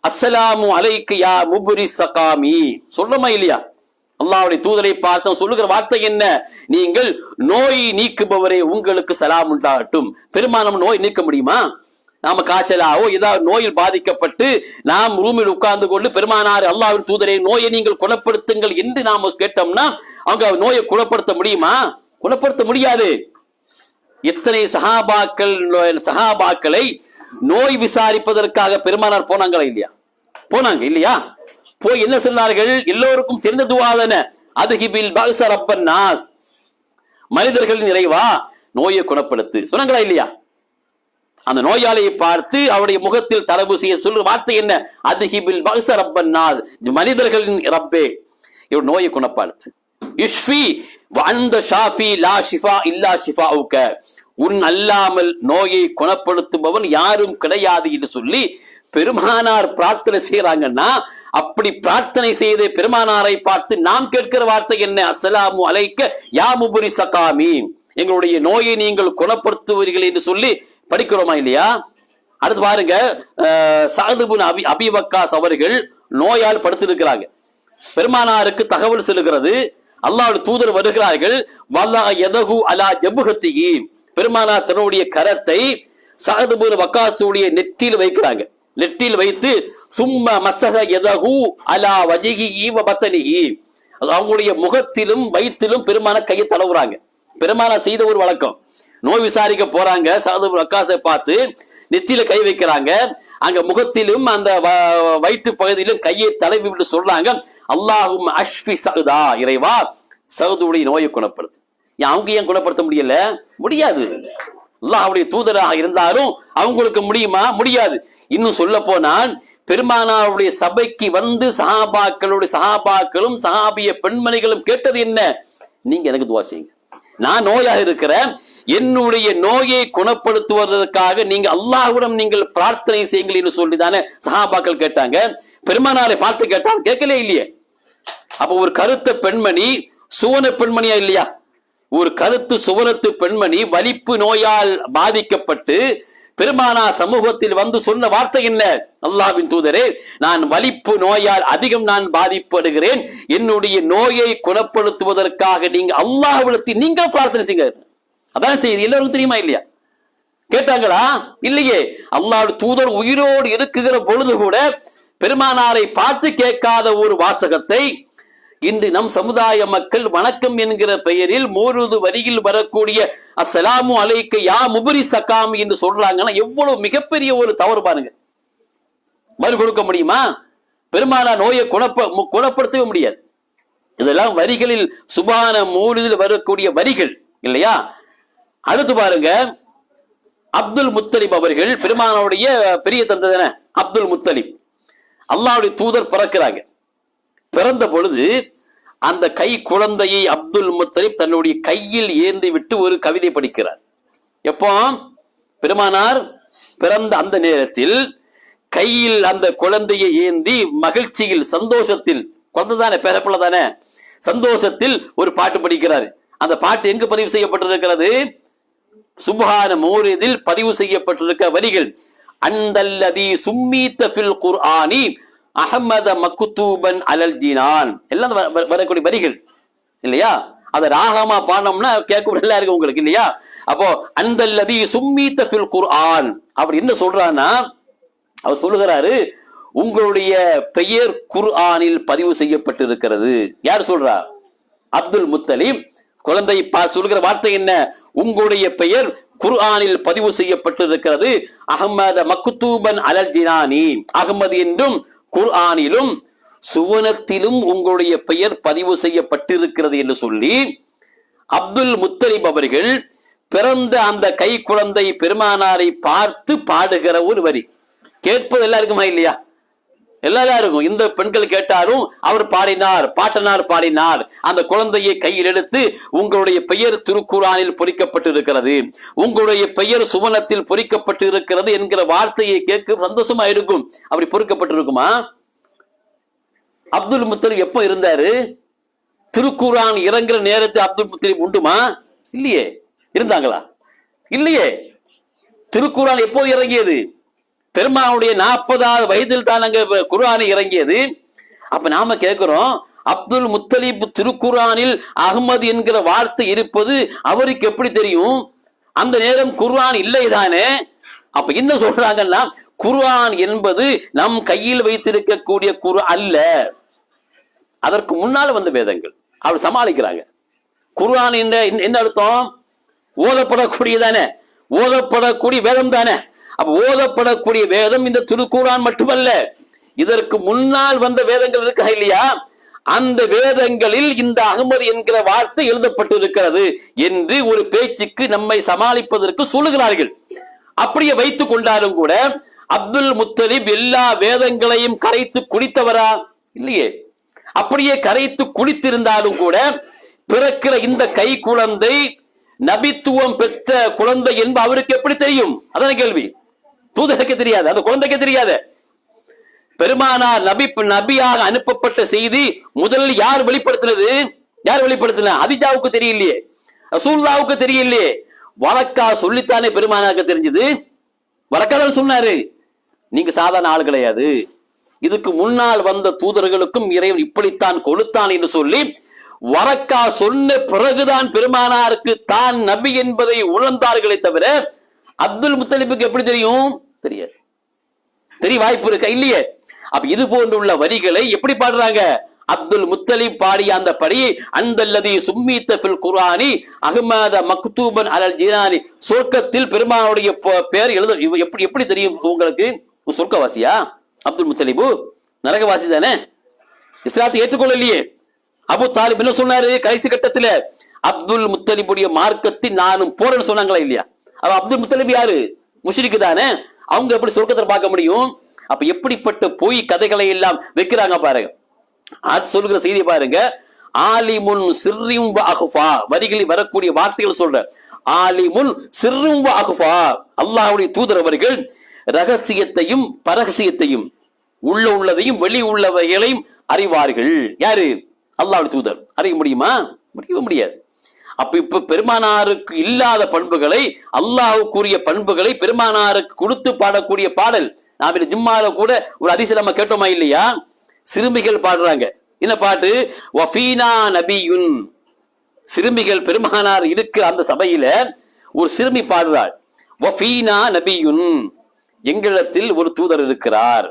அஸ்ஸலாமு அலைக்க யா முப்ரி சகாமி சொல்றமா இல்லையா? அல்லாஹ்வுடைய தூதரை பார்த்து சொல்லுகிற வார்த்தை என்ன? நீங்கள் நோய் நீக்குபவரே உங்களுக்கு சலாம் உண்டாகட்டும். பெருமானம் நோய் நீக்க முடியுமா? நாம காய்ச்சலாவோ ஏதாவது நோயில் பாதிக்கப்பட்டு நாம் ரூமில் உட்கார்ந்து கொண்டு பெருமானார் அல்லாஹ்வின் தூதரை நோயை நீங்கள் குணப்படுத்துங்கள் என்று நாம கேட்டோம்னா அவங்க நோயை குணப்படுத்த முடியுமா? குணப்படுத்த முடியாது. எத்தனை சஹாபாக்களை நோய் விசாரிப்பதற்காக பெருமானார் போனாங்களா இல்லையா? போனாங்க இல்லையா? போய் என்ன சொன்னார்கள்? எல்லோருக்கும் தெரிந்த துவாதன அதுஹிபில் பஅஸ ரப்பன் நாஸ், மனிதர்களின் நிறைவா நோயை குணப்படுத்து சொன்னாங்களா இல்லையா? அந்த நோயாளியை பார்த்து அவருடைய முகத்தில் தரவு செய்ய சொல்ற வார்த்தை என்ன? அதுஹிபில் பஅஸ ரப்பன் நாஸ், மனிதர்களின் ரப்பே இவர் நோயை குணப்படுத்து. யுஷ்ஃபி வஅன்த ஷாஃபி லா ஷிஃபா இல்லா ஷிஃபாஉக, உன் அல்லாமல் நோயை குணப்படுத்துபவன் யாரும் கிடையாது என்று சொல்லி பெருமானார் பிரார்த்தனை செய்யறாங்கன்னா, அப்படி பிரார்த்தனை செய்த பெருமானாரை பார்த்து நாம் கேட்கிற வார்த்தை என்ன? அஸ்ஸலாமு அலைக்க யா முபரி சகாமி, எங்களுடைய நோயை நீங்கள் குணப்படுத்துவீர்கள் என்று சொல்லி படிக்கிறோமா இல்லையா? அடுத்து பாருங்க, சஅத் இப்னு அபி வக்காஸ் அவர்கள் நோயால் படுத்திருக்கிறாங்க. பெருமானாருக்கு தகவல் செல்கிறது, அல்லாஹ்வுடைய தூதர் வருகிறார்கள். வல்லா யதஹு அலா ஜபஹத்திஹி, பெருமானார் தன்னுடைய கரத்தை சஅத் இப்னு வக்காஸுடைய நெற்றியில் வைக்கிறாங்க. நெற்றியில் வைத்து சும்ம மஸஹ யதஹு அலா வஜிஹி வ பத்னிஹி, அவங்களுடைய முகத்திலும் வயிற்றிலும் பெருமானார் கையை தடவுறாங்க. பெருமானார் செய்த ஒரு வழக்கம், நோய் விசாரிக்க போறாங்க, சஅத் இப்னு வக்காஸை பார்த்து நெத்தியில கை வைக்கிறாங்க. அங்க முகத்திலும் அந்த வயிற்று பகுதியிலும் கையை தடவி விட்டு சொல்றாங்க, அல்லாஹும் அஷ்ஃபி சஅதா, இறைவா சஅதுடைய நோயை குணப்படுத்து. அவங்க ஏன் குணப்படுத்த முடியல? முடியாது. அல்லாஹ்வுடைய தூதராக இருந்தாலும் அவங்களுக்கு முடியுமா? முடியாது. இன்னும் சொல்ல போனால் பெருமானாருடைய சபைக்கு வந்து சஹாபாக்களும் சஹாபிய பெண்மணிகளும் கேட்டது என்ன? நீங்க எனக்கு துவா செய்யுங்க, நான் நோயாக இருக்கிறேன், என்னுடைய நோயை குணப்படுத்துவதற்காக நீங்க அல்லாஹ்விடம் நீங்கள் பிரார்த்தனை செய்யுங்கள் என்று சொல்லிதானே சஹாபாக்கள் கேட்டாங்க. பெருமானாரை பார்த்து கேட்டால் கேட்கலே இல்லையே. அப்ப ஒரு கருத்த பெண்மணி சுவன பெண்மணியா இல்லையா? ஒரு கருத்து சுவனத்து பெண்மணி வலிப்பு நோயால் பாதிக்கப்பட்டு பெருமானார் சமூகத்தில் வந்து சொன்ன வார்த்தை என்ன? அல்லாஹ்வின் தூதரே, நான் வலிப்பு நோயால் அதிகம் நான் பாதிப்படுகிறேன், என்னுடைய நோயை குணப்படுத்துவதற்காக நீங்க அல்லாஹ்விடத்தில் நீங்க பிரார்த்தனை செய்யுங்க. அதான் செய்தி. எல்லாருக்கும் தெரியுமா இல்லையா? கேட்டாங்களா? இல்லையே. அல்லாஹ்வுடைய தூதர் உயிரோடு இருக்குகிற பொழுது கூட பெருமானாரை பார்த்து கேட்காத ஒரு வாசகத்தை இன்று நம் சமுதாய மக்கள் வணக்கம் என்கிற பெயரில் 3 வரியில் வரக்கூடிய அஸ்ஸலாமு அலைக்க யா முபரி சகாமி என்று சொல்றாங்கன்னா எவ்வளவு மிகப்பெரிய ஒரு தவறு பாருங்க. மறு கொடுக்க முடியுமா? பெருமானார் நோயை குணப்படுத்தவே முடியாது. இதெல்லாம் வரிகளில் சுபான மூலில் வரக்கூடிய வரிகள் இல்லையா? அடுத்து பாருங்க, அப்துல் முத்தலிப் அவர்கள் பெருமானாருடைய பெரிய தந்தை அப்துல் முத்தலிப். அல்லாஹ்வுடைய தூதர் பிறக்கிறாங்க. பிறந்த பொழுது அந்த கை குழந்தையை அப்துல் முத்தலிப் தன்னுடைய கையில் ஏந்தி விட்டு ஒரு கவிதை படிக்கிறார். எப்போ? பெருமானார் பிறந்த அந்த நேரத்தில் கையில் அந்த குழந்தையை ஏந்தி மகிழ்ச்சியில் சந்தோஷத்தில், குழந்தை தானே, பேரப்பிள்ளை தானே, சந்தோஷத்தில் ஒரு பாட்டு படிக்கிறார். அந்த பாட்டு எங்கு பதிவு செய்யப்பட்டிருக்கிறது? சுப்ஹான மௌரிதில் பதிவு செய்யப்பட்டிருக்க வரிகள், அந்தல்லதி சும்மீத ஃபில் குர்ஆனி அஹமத மக்தூபன் அலல் ஜினான், எல்லாம் வரக்கூடிய வரிகள் இல்லையா? அத ராகமா பாடணும்னா கேட்க நல்லா இருக்கு உங்களுக்கு இல்லையா? அப்போ அந்தல்லதி சும்மீத ஃபில் குர்ஆன், அவர் என்ன சொல்றான்னா, அவர் சொல்லுகிறாரு, உங்களுடைய பெயர் குர்ஆனில் பதிவு செய்யப்பட்டிருக்கிறது. யார் சொல்றா? அப்துல் முத்தலிப். குழந்தை சொல்லுகிற வார்த்தை என்ன? உங்களுடைய பெயர் குர்ஆனில் பதிவு செய்யப்பட்டிருக்கிறது. அஹமத மக்தூபன் அலல் ஜினானி, அகமது என்றும் குர்ஆனிலும் சுவனத்திலும் உங்களுடைய பெயர் பதிவு செய்யப்பட்டிருக்கிறது என்று சொல்லி அப்துல் முத்தலிப் அவர்கள் பிறந்த அந்த கை குழந்தை பெருமானாரை பார்த்து பாடுகிற ஒரு வரி. கேட்பது எல்லாருக்குமா இல்லையா? எல்லாரும் இந்த பெண்கள் கேட்டாலும் அவர் பாடினார், பாட்டனார் பாடினார். அந்த குழந்தையை கையில் எடுத்து உங்களுடைய பெயர் திருக்குர்ஆனில் பொறிக்கப்பட்டிருக்கிறது, உங்களுடைய பெயர் சுவனத்தில் பொறிக்கப்பட்டு இருக்கிறது என்கிற வார்த்தையை கேட்க சந்தோஷமா இருக்கும். அப்படி பொறிக்கப்பட்டிருக்குமா? அப்துல் முத்தலிப் எப்போ இருந்தாரு? திருக்குர்ஆன் இறங்குற நேரத்தை அப்துல் முத்தலிப் உண்டுமா? இல்லையே. இருந்தாங்களா? இல்லையே. திருக்குர்ஆன் எப்போ இறங்கியது? பெருமானுடைய 40வது வயதில் தான் அங்க குர்ஆன் இறங்கியது. அப்ப நாம கேட்கிறோம், அப்துல் முத்தலிப் திருக்குரானில் அகமது என்கிற வார்த்தை இருப்பது அவருக்கு எப்படி தெரியும்? அந்த நேரம் குர்ஆன் இல்லைதானே. அப்ப என்ன சொல்றாங்கன்னா, குர்ஆன் என்பது நம் கையில் வைத்திருக்கக்கூடிய குர்ஆன் அல்ல, அதற்கு முன்னால் வந்த வேதங்கள். அவர் சமாளிக்கிறாங்க. குர்ஆன் என்ற என்ன அர்த்தம்? ஓதப்படக்கூடியதானே, ஓதப்படக்கூடிய வேதம் தானே. அப்ப ஓதப்படக்கூடிய வேதம் இந்த திருக்குர்ஆன் மட்டுமல்ல, இதற்கு முன்னால் வந்த வேதங்கள் இருக்கா இல்லையா, அந்த வேதங்களில் இந்த அகமது என்கிற வார்த்தை எழுதப்பட்டிருக்கிறது என்று ஒரு பேச்சுக்கு நம்மை சமாளிப்பதற்கு சொல்லுகிறார்கள். அப்படியே வைத்துக் கொண்டாலும் கூட அப்துல் முத்தலிப் எல்லா வேதங்களையும் கரைத்து குடித்தவரா? இல்லையே. அப்படியே கரைத்து குடித்திருந்தாலும் கூட பிறக்கிற இந்த கை குழந்தை நபித்துவம் பெற்ற குழந்தை என்பது அவருக்கு எப்படி தெரியும்? அதான கேள்வி. தூதருக்கு தெரியாது, அந்த குழந்தைக்கு தெரியாது. பெருமானார் நபியாக அனுப்பப்பட்ட செய்தி முதலில் யார் வெளிப்படுத்தினது? யார் வெளிப்படுத்தின? ஹதீஜாவுக்கு தெரியலையே, ரசூலுல்லாஹ்வுக்கு தெரியலையே. வழக்கா சொல்லித்தானே பெருமானாருக்கு தெரிஞ்சது. வழக்காதான் சொன்னாரு, நீங்க சாதாரண ஆள் கிடையாது, இதுக்கு முன்னால் வந்த தூதர்களுக்கும் இறைவன் இப்படித்தான் கொடுத்தான் என்று சொல்லி வரக்கா சொன்ன பிறகுதான் பெருமானாருக்கு தான் நபி என்பதை உணர்ந்தார்களே தவிர அப்துல் முத்தலிபுக்கு எப்படி தெரியும்? தெரியாது. தெரிய வாய்ப்பு இருக்கா? இல்லையே. அப்ப இது போன்றுள்ள வரிகளை எப்படி பாடுறாங்க? அப்துல் முத்தலிப் பாடிய அந்த படி, அந்தல்லதி சும்மீத்த ஃபில் குர்ஆனி அஹ்மத மக்தூபன் அலல் ஜினானி, சொர்க்கத்தில் பெருமானுடைய பெயர் எழுத எப்படி எப்படி தெரியும் உங்களுக்கு? சொர்க்கவாசியா அப்துல் முத்தலிபு? நரகவாசி தானே, இஸ்லாத்தை ஏற்றுக்கொள்ளலையே. அபு தாலிப் என்ன சொன்னாரு கடைசி கட்டத்துல? அப்துல் முத்தலிபுடைய மார்க்கத்தில் நானும் போறேன்னு சொன்னாங்களா இல்லையா? அப்ப அப்துல் முத்தலிப் யாரு? முஷ்ரிக் தானே. அவங்க எப்படி சொர்க்கத்தை பார்க்க முடியும்? அப்ப எப்படிப்பட்ட பொய் கதைகளை எல்லாம் வைக்கிறாங்க பாருங்க. அது சொல்லுகிற செய்தி பாருங்க. ஆலிமுன் சிர்ரும் வ அக்ஃபா, வரிகளில் வரக்கூடிய வார்த்தைகள் சொல்ற. ஆலிமுன் சிர்ரும் வ அக்ஃபா, அல்லாஹ்வுடைய தூதர் அவர்கள் ரகசியத்தையும் பரகசியத்தையும், உள்ளதையும் வெளி உள்ளவைகளையும் அறிவார்கள். யாரு? அல்லாஹ்வுடைய தூதர். அறிய முடியுமா? முடியவே முடியாது. அப்ப இப்ப பெருமானாருக்கு இல்லாத பண்புகளை, அல்லாஹ்வுக்குரிய பண்புகளை பெருமானாருக்கு கொடுத்து பாடக்கூடிய பாடல். நாம் ஜும்மால கூட ஒரு ஹதீஸ் நம்ம கேட்டோமா இல்லையா? சிறுமிகள் பாடுறாங்க. என்ன பாட்டு? வஃபீனா நபியுன். சிறுமிகள் பெருமானார் இருக்கு அந்த சபையில ஒரு சிறுமி பாடுறாள். வஃபீனா நபியுன், எங்களிடத்தில் ஒரு தூதர் இருக்கிறார்.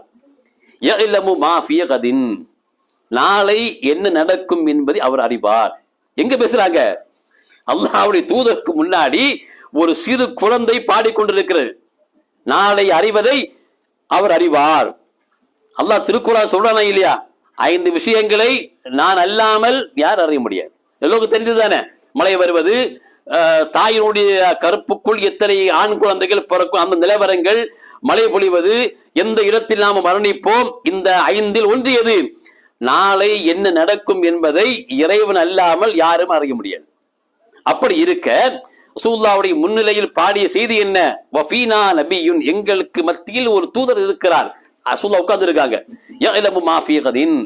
யஅலமு மா ஃபீ கதின், நாளை என்ன நடக்கும் என்பதை அவர் அறிவார். எங்க பேசுறாங்க? அல்லாஹ்வுடைய தூதருக்கு முன்னாடி ஒரு சிறு குழந்தை பாடிக்கொண்டிருக்கிறது. நாளை அறிவதை அவர் அறிவார். அல்லாஹ் திருக்குர்ஆன் சொல்றானா இல்லையா? 5 விஷயங்களை நான் அல்லாமல் யார் அறிய முடியாது. எல்லோருக்கும் தெரிஞ்சதுதானே. மழை வருவது, தாயினுடைய கருப்புக்குள் எத்தனை ஆண் குழந்தைகள் பிறக்கும், அந்த நிலவரங்கள், மழை பொழிவது, எந்த இடத்தில் நாம் மரணிப்போம், இந்த 5இல் ஒன்று எது? நாளை என்ன நடக்கும் என்பதை இறைவன் அல்லாமல் யாரும் அறிய முடியாது. அப்படி இருக்க ரசூலுல்லாஹ்வுடைய முன்னிலையில் பாடிய செய்தி என்ன? வஃபீனா நபியுன், எங்களுக்கு மத்தியில் ஒரு தூதர் இருக்கிறார். ரசூலுல்லாஹ் உட்கார்ந்து இருக்காங்க. யஅலமு மா ஃபீ கதின்,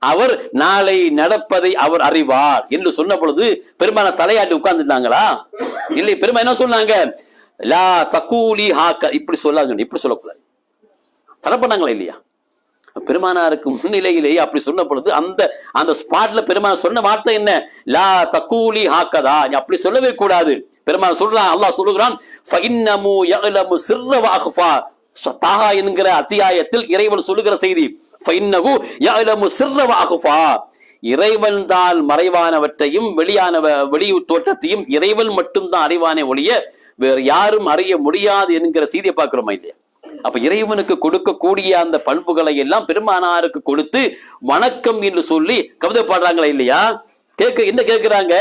அவர் நாளை நடப்பதை அவர் அறிவார் என்று சொன்ன பொழுது பெருமான தலையாட்டி உட்கார்ந்துட்டாங்களா? இல்லை. பெருமா என்ன சொன்னாங்க? லா தகூலி ஹாக்க, இப்படி சொல்லாங்க, இப்படி சொல்லக்கூடாது. தடை பண்ணாங்களா இல்லையா? பெருமானாருக்கு முன்னிலையிலேயே அப்படி சொன்ன பொழுது அந்த ஸ்பாட்ல பெருமானார் சொன்ன வார்த்தை என்ன? லா தகூலி ஹாக்கதா, அப்படி சொல்லவே கூடாது. பெருமானார் சொல்றான், அல்லாஹ் சொல்லுகிறான், ஃபஇன்னமு யஅலமு சிர்ர வ அக்ஃபா. தாஹா என்கிற அத்தியாயத்தில் இறைவன் சொல்லுகிற செய்தி, ஃபஇன்னஹு யஅலமு சிர்ர வ அக்ஃபா, இறைவன் தான் மறைவானவற்றையும் வெளி தோற்றத்தையும் இறைவன் மட்டும்தான் அறிவானே ஒழிய வேறு யாரும் அறிய முடியாது என்கிற செய்தியை பார்க்கிறோமா இல்லையா? அப்ப இறைவனுக்கு கொடுக்கக்கூடிய அந்த பண்புகளை எல்லாம் பெருமானாருக்கு கொடுத்து வணக்கம் என்று சொல்லி கவிதை பாடுறாங்களா இல்லையா? என்ன கேட்கிறாங்க?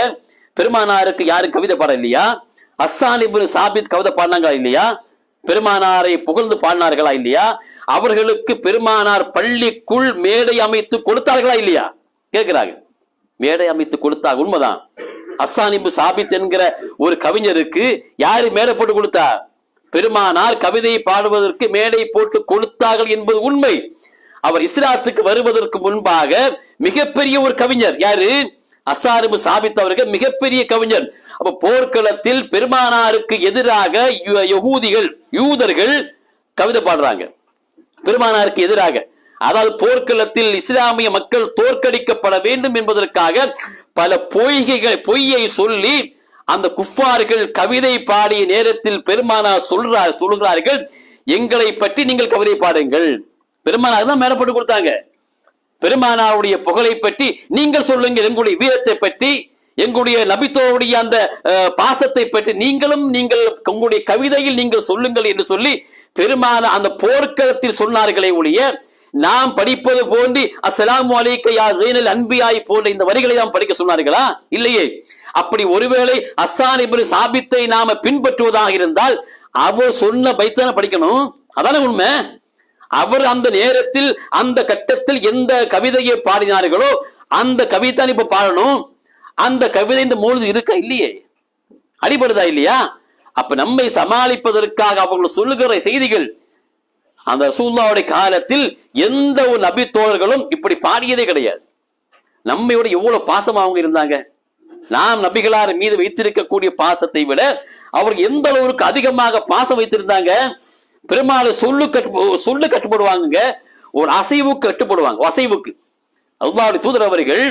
பெருமானாருக்கு யாரும் கவிதை பாட இல்லையா? ஹஸ்ஸான் இப்னு சாபித் கவிதை பாடினாங்களா இல்லையா? பெருமானாரை புகழ்ந்து பாடினார்களா இல்லையா? அவர்களுக்கு பெருமானார் பள்ளிக்குள் மேடை அமைத்து கொடுத்தார்களா இல்லையா? கேட்கிறாங்க. மேடை அமைத்து கொடுத்தாங்க, உண்மைதான். ஹஸ்ஸான் இப்னு சாபித் என்கிற ஒரு கவிஞருக்கு யாரு மேடை போட்டு கொடுத்தா? பெருமானார் கவிதையை பாடுவதற்கு மேடை போட்டு கொடுத்தார்கள் என்பது உண்மை. அவர் இஸ்லாத்துக்கு வருவதற்கு முன்பாக மிகப்பெரிய ஒரு கவிஞர். யாரு? ஹஸ்ஸான் இப்னு சாபித் அவர்கள் மிகப்பெரிய கவிஞர். அப்ப போர்க்களத்தில் பெருமானாருக்கு எதிராக யூதர்கள் கவிதை பாடுறாங்க பெருமானாருக்கு எதிராக. அதாவது போர்க்களத்தில் இஸ்லாமிய மக்கள் தோற்கடிக்கப்பட வேண்டும் என்பதற்காக பல பொய்யை சொல்லி அந்த குஃபார்கள் கவிதை பாடிய நேரத்தில் பெருமானார் சொல்கிறார்கள், எங்களை பற்றி நீங்கள் கவிதை பாடுங்கள். பெருமானார் தான் மேலப்பட்டு கொடுத்தாங்க. பெருமானாருடைய புகழை பற்றி நீங்கள் சொல்லுங்கள், எங்களுடைய வீரத்தை பற்றி, எங்களுடைய நபித்தோருடைய அந்த பாசத்தை பற்றி நீங்கள் உங்களுடைய கவிதையில் நீங்கள் சொல்லுங்கள் என்று சொல்லி பெருமானார் அந்த போர்க்களத்தில் சொன்னார்களே ஒழிய, நாம் படிப்பது போன்று அஸ்ஸலாமு அலைக்க யா ஸைனல் அன்பியாய் போன்ற இந்த வரிகளை நாம் படிக்க சொன்னார்களா? இல்லையே. அப்படி ஒருவேளை ஹஸ்ஸான் இப்னு சாபித்தை நாம பின்பற்றுவதாக இருந்தால் அவர் சொன்ன பைத்தான படிக்கணும். அதான உண்மை. அவர் அந்த நேரத்தில் அந்த கட்டத்தில் எந்த கவிதையை பாடினார்களோ அந்த கவிதைதான் இப்ப பாடணும். அந்த கவிதை இந்த மூழ்கு இருக்கா இல்லையே, அடிபடுதா இல்லையா? அப்ப நம்மை சமாளிப்பதற்காக அவர்கள் சொல்லுகிற செய்திகள், அந்த ரசூலுல்லாஹ்வுடைய காலத்தில் எந்த ஒரு நபி தோழர்களும் இப்படி பாடியதே கிடையாது. நம்மையோட எவ்வளவு பாசமா அவங்க இருந்தாங்க. நாம் நபிகளார் மீது வைத்திருக்கக்கூடிய பாசத்தை விட அவர்கள் எந்த அளவுக்கு அதிகமாக பாசம் வைத்திருந்தாங்க. பெருமாள் சொல்லு கட்டுப்படுவாங்க, ஒரு அசைவுக்கு கட்டுப்படுவாங்க. அசைவுக்கு அல்லாஹ்வுடைய தூதர் அவர்கள்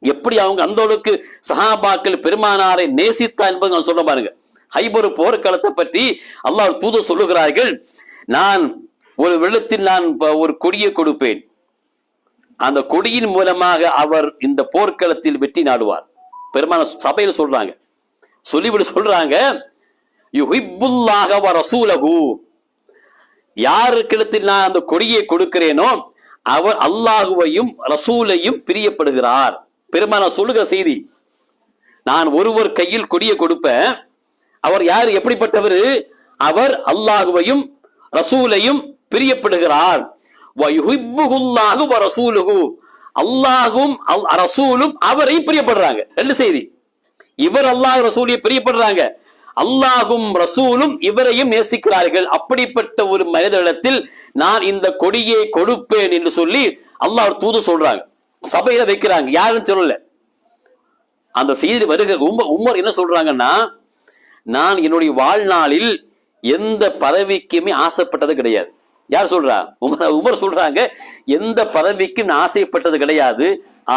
எப்படி அவங்க அந்த அளவுக்கு சஹாபாக்கள் பெருமானாரை நேசித்தா என்பது நான் சொல்ல பாருங்க. ஹைபர் போர்க்களத்தை பற்றி அல்லாஹ் தூதர் சொல்லுகிறார்கள், நான் ஒரு வெள்ளத்தில் நான் ஒரு கொடியை கொடுப்பேன், அந்த கொடியின் மூலமாக அவர் இந்த போர்க்களத்தில் வெற்றி நாடுவார். பெருமான சபையில் சொல்றாங்க, சொல்லிவிட்டு சொல்றாங்க, யுஹிப்புல்லாஹ வ ரசூலஹு, யாருக்கிடத்தில் நான் அந்த கொடியை கொடுக்கிறேனோ அவர் அல்லாஹுவையும் ரசூலையும் பிரியப்படுகிறார். பெருமான சொல்லுகிற செய்தி, நான் ஒருவர் கையில் கொடியை கொடுப்பேன், அவர் யார், எப்படிப்பட்டவர், அவர் அல்லாஹுவையும் ரசூலையும் பிரியப்படுகிறார். அல்லாஹும் ரசூலும் அவரை பிரியப்படுறாங்க. ரெண்டு செய்தி. இவர் அல்லாஹ் ரசூலை பிரியப்படுறாங்க, அல்லாஹும் ரசூலும் இவரையும் நேசிக்கிறார்கள். அப்படிப்பட்ட ஒரு மனிதனிடத்தில் நான் இந்த கொடியை கொடுப்பேன் என்று சொல்லி அல்லாஹ் தூது சொல்றாங்க, சபையில வைக்கிறாங்க. யாருன்னு சொல்லல. அந்த செய்தி வருக உமர் என்ன சொல்றாங்கன்னா, நான் என்னுடைய வாழ்நாளில் எந்த பதவிக்குமே ஆசைப்பட்டது கிடையாது. யார் சொல்றா? உமர் சொல்றாங்க, எந்த பதவிக்கும் ஆசைப்பட்டது கிடையாது,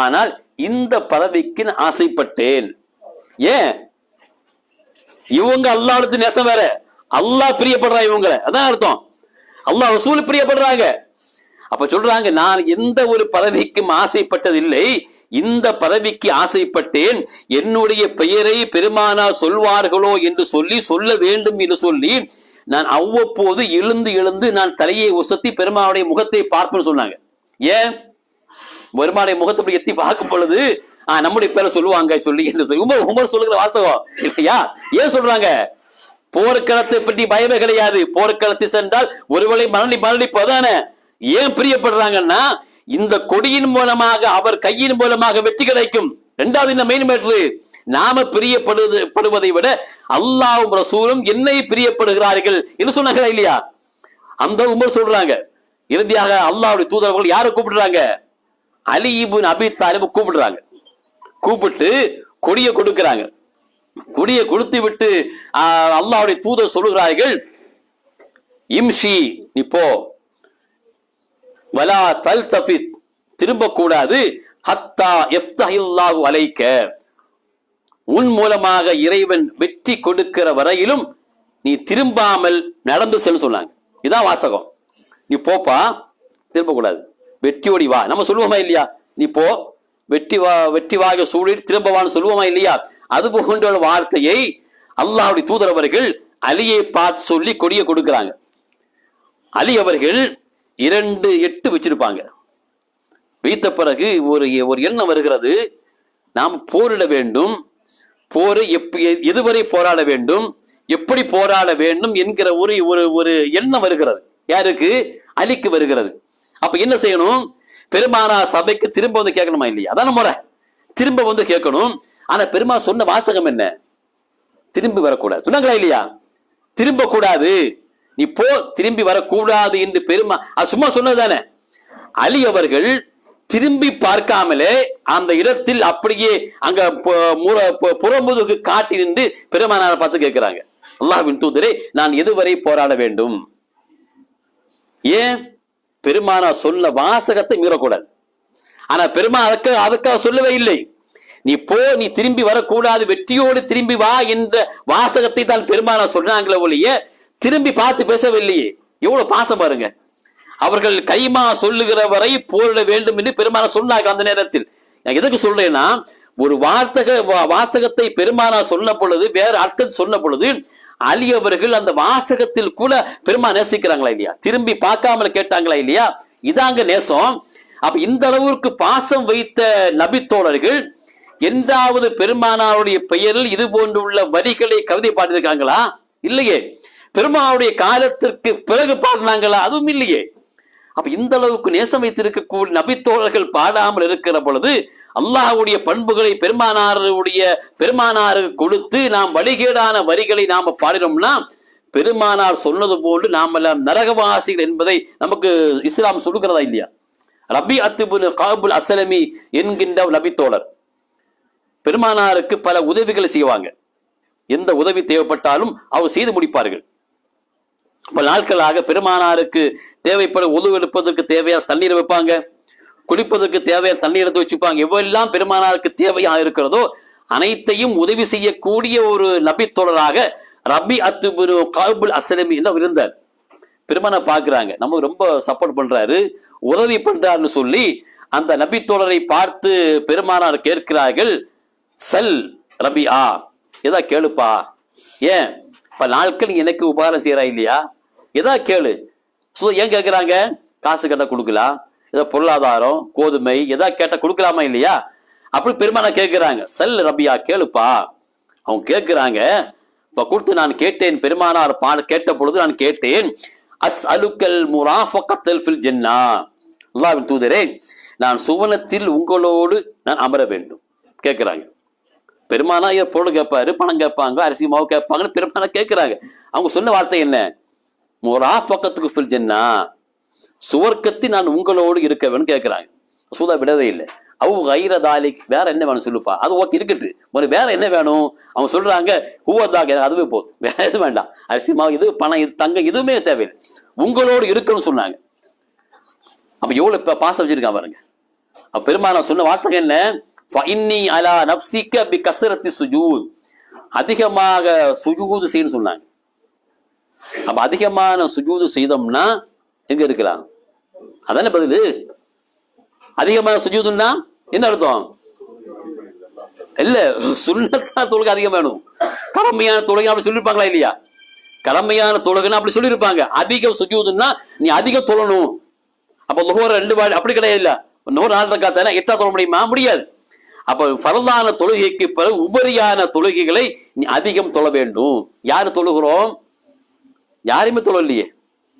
ஆனால் இந்த பதவிக்கு ஆசைப்பட்டேன். ஏன்? இவங்க அல்லாஹ்வுடைய நேசம் வேற, அல்லாஹ் பிரியப்படுறா இவங்களை, அதான் அர்த்தம். அல்லாஹ் ரசூல் பிரியப்படுறாங்க. அப்ப சொல்றாங்க, நான் எந்த ஒரு பதவிக்கும் ஆசைப்பட்டதில்லை, இந்த பதவிக்கு ஆசைப்பட்டேன். என்னுடைய பெயரை பெருமானார் சொல்வார்களோ என்று சொல்ல வேண்டும் என்று சொல்லி நான் அவ்வப்போது எழுந்து நான் தலையை உசத்தி பெருமானுடைய முகத்தை பார்ப்பேன்னு சொன்னாங்க. ஏன்? பெருமானுடைய முகத்தை எத்தி பார்க்கும் பொழுது நம்முடைய பேரை சொல்லுவாங்க சொல்லி உமர் சொல்லுகிற வாசகம் இல்லையா? ஏன் சொல்றாங்க? போர்க்களத்தை பற்றி பயமே கிடையாது. போர்க்களத்தை சென்றால் ஒருவேளை மரணிப்பதான. ஏன் பிரியப்படுறாங்கன்னா, இந்த கொடியின் மூலமாக அவர் கையின் மூலமாக வெற்றி கிடைக்கும். இரண்டாவது இந்த மெயின் மேட்ரு, நாம பிரியப்படுவதை விட அல்லாஹ்வும் ரசூலும் என்னை பிரியப்படுகிறார்கள் என்று சொன்னாங்களா இல்லையா? அந்த உமர் சொல்றாங்க. இறுதியாக அல்லாஹ்வுடைய தூதர்கள் யாரை கூப்பிடுறாங்க? அலி இப்னு அபி தாலிப் கூப்பிடுறாங்க. கூப்பிட்டு கொடியை கொடுக்கிறாங்க. கொடியை கொடுத்து விட்டு அல்லாஹ்வுடைய தூதர் சொல்லுகிறார்கள், இம்ஷி, நீ போ, வலா தல்தஃபித், திரும்ப கூடாது, ஹத்தா யஃப்தஹில்லாஹு அலைக்க, உன் மூலமாக இறைவன் வெற்றி கொடுக்கிற வரையிலும் நீ திரும்பாமல் நடந்து செல்ல சொன்னாங்க. இதான் வாசகம். நீ போப்பா, திரும்ப கூடாது, வெற்றியோடி வா. நம்ம சொல்லுவோமா இல்லையா? நீ போ, வெற்றிவாக சூழல் திரும்பவான்னு சொல்லுவோமா இல்லையா? அது போன்ற வார்த்தையை அல்லாஹ்வுடைய தூதர் அவர்கள் அலியை பார்த்து சொல்லி கொடியை கொடுக்கிறாங்க. அலி அவர்கள் 2-8 வச்சிருப்பாங்க. வைத்த பிறகு ஒரு எண்ணம் வருகிறது, நாம் போரிட வேண்டும், போரை எதுவரை போராட வேண்டும், எப்படி போராட வேண்டும் என்கிற ஒரு எண்ணம் வருகிறது. யாருக்கு? அலிக்கு வருகிறது. அப்ப என்ன செய்யணும்? பெருமானார் சபைக்கு திரும்ப வந்து கேட்கணுமா இல்லையா? அதான முறை, திரும்ப வந்து கேட்கணும். ஆனா பெருமா சொன்ன வாசகம் என்ன? திரும்பி வரக்கூடாது சொன்னாங்களா இல்லையா? திரும்ப கூடாது, நீ போ, திரும்பி வரக்கூடாது என்று பெருமா அது சும்மா சொன்னதானே. அலி அவர்கள் திரும்பி பார்க்காமலே அந்த இடத்தில் அப்படியே அங்க புறமுதுகு காட்டி நின்று பெருமானாரை பார்த்து கேட்கிறாங்க, அல்லாஹ்வின் தூதரே, நான் எதுவரை போராட வேண்டும்? ஏன்? பெருமானார் சொன்ன வாசகத்தை மீறக்கூடாது. ஆனா பெருமாள் அதுக்காக சொல்லவே இல்லை. நீ போ, நீ திரும்பி வரக்கூடாது, வெற்றியோடு திரும்பி வா என்ற வாசகத்தை தான் பெருமானார் சொன்னாங்களே ஒழிய திரும்பி பார்த்து பேசவில்லையே. எவ்வளவு பாசம் பாருங்க. அவர்கள் கைமா சொல்லுகிற வரை போரிட வேண்டும் என்று பெருமானார் சொன்னாங்க. அந்த நேரத்தில் நான் எதுக்கு சொல்றேன்னா, ஒரு வாசகத்தை பெருமானார் சொன்ன பொழுது, வேற அர்த்தத்தை சொன்ன பொழுது அலி அவர்கள் அந்த வாசகத்தில் கூட பெருமாள் நேசிக்கிறாங்களா இல்லையா, திரும்பி பார்க்காமல் கேட்டாங்களா இல்லையா, இதாங்க நேசம். அப்ப இந்த அளவிற்கு பாசம் வைத்த நபி தோழர்கள் என்றாவது பெருமானாருடைய பெயரில் இது போன்றுள்ள வரிகளை கவிதை பாடியிருக்காங்களா? இல்லையே. பெருமானுடைய காலத்திற்கு பிறகு பாடினாங்களா? அதுவும் இல்லையே. அப்ப இந்த அளவுக்கு நேசம் வைத்திருக்கக்கூடிய நபி தோழர்கள் பாடாமல் இருக்கிற பொழுது அல்லாஹ்வுடைய பண்புகளை பெருமானாருக்கு கொடுத்து நாம் வழிகேடான வரிகளை நாம பாடினோம்னா பெருமானார் சொன்னது போன்று நாம் எல்லாம் நரகவாசிகள் என்பதை நமக்கு இஸ்லாம் சொல்லுகிறதா இல்லையா? ரபிஅத் இப்னு கஅபுல் அஸ்லமி என்கின்ற நபி தோழர் பெருமானாருக்கு பல உதவிகளை செய்வாங்க. எந்த உதவி தேவைப்பட்டாலும் அவர் செய்து முடிப்பார்கள். பல நாட்களாக பெருமானாருக்கு தேவைப்படும் உதவி எடுப்பதற்கு தேவையான தண்ணீரை வைப்பாங்க, குடிப்பதற்கு தேவையான தண்ணீர் எடுத்து வச்சுப்பாங்க. எவ்வளெல்லாம் பெருமானாருக்கு தேவையா இருக்கிறதோ அனைத்தையும் உதவி செய்யக்கூடிய ஒரு நபி தோழராக ரபிஅத் இப்னு கஅபுல் அஸ்லமி இருந்தார். பெருமானார் பார்க்கிறாங்க, நம்ம ரொம்ப சப்போர்ட் பண்றாரு, உதவி பண்றாருன்னு சொல்லி அந்த நபி தோழரை பார்த்து பெருமானார் கேட்கிறார்கள், சல் ரபிஆ, எதா கேளுப்பா, ஏன் பல நாட்கள் எனக்கு உபகாரம் செய்யறா இல்லையா, எதா கேளு. ஏன் கேட்கிறாங்க? காசு கேட்டா கொடுக்கலாம், ஏதோ பொருளாதாரம் கோதுமை எதா கேட்டா கொடுக்கலாமா இல்லையா? அப்படி பெருமானார் கேட்கிறாங்க, சல் ரபியா, கேளுப்பா. அவங்க கேட்கிறாங்க, கொடுத்து நான் கேட்டேன், பெருமானார் கேட்ட பொழுது நான் கேட்டேன், அஸ் அலுக்கல் முராஃபகத்தல் ஃபில் ஜன்னா, அல்லாஹ்வின் தூதரே நான் சுவனத்தில் உங்களோடு நான் அமர வேண்டும் கேட்கிறாங்க. பெருமானா பொருள் கேட்பாரு, பணம் கேட்பாங்க, அரிசி மாவு கேட்பாங்கன்னு பெருமானா கேட்கிறாங்க. அவங்க சொன்ன வார்த்தை என்ன? முராஃபகத்துக்கு ஃபில் ஜன்னா, சுவர்க்கத்தில் நான் உங்களோடு இருக்க வேணும் கேட்கிறாங்க. சூதா விடவே இல்லை. அவங்க கைரதாலிக், வேற என்ன வேணும் சொல்லுப்பா, அது ஓகே இருக்கட்டு, வேற என்ன வேணும்? அவங்க சொல்றாங்க, ஹூவதாக, அதுவே போதும், வேற எதுவும் வேண்டாம், அரிசி மாவு இது பணம் இது தங்கம் எதுவுமே தேவையில்லை, உங்களோடு இருக்கணும்னு சொன்னாங்க. அப்ப எவ்வளவு பாசம் வச்சிருக்கான் பாருங்க. அப்ப பெருமானா சொன்ன வார்த்தை என்ன? ஃபஇன்னி அலா நஃப்ஸிக பிகஸ்ரத்தி சுஜூத், அதிகமாக சுஜூது செய்யணும்னு சொன்னாங்க. அப்ப அதிகமான சுஜூது செய்தோம்னா எங்க இருக்கலாம்? அதானே பதிலு. அதிகமான சுஜூதுன்னா என்ன அர்த்தம்? இல்ல, சுன்னத்தான தொழுகை அதிகம் வேணும், கடமையான தொழுகை அப்படி சொல்லியிருப்பாங்களா இல்லையா? கடமையான தொழுகைன்னு அப்படி சொல்லியிருப்பாங்க. அதிக சுஜூதுன்னா நீ அதிகம் தொழணும். அப்ப லுஹர் 2 வாடி அப்படி கிடையாது. இல்ல, 4 ரக்காத்தான 8 தொழ முடியுமா? முடியாது. அப்ப ஃபர்லான தொழுகைக்கு பிறகு உபரியான தொழுகைகளை நீ அதிகம் தொழ வேண்டும். யாரு தொழுகிறோம்? யாருமே தொழலையே.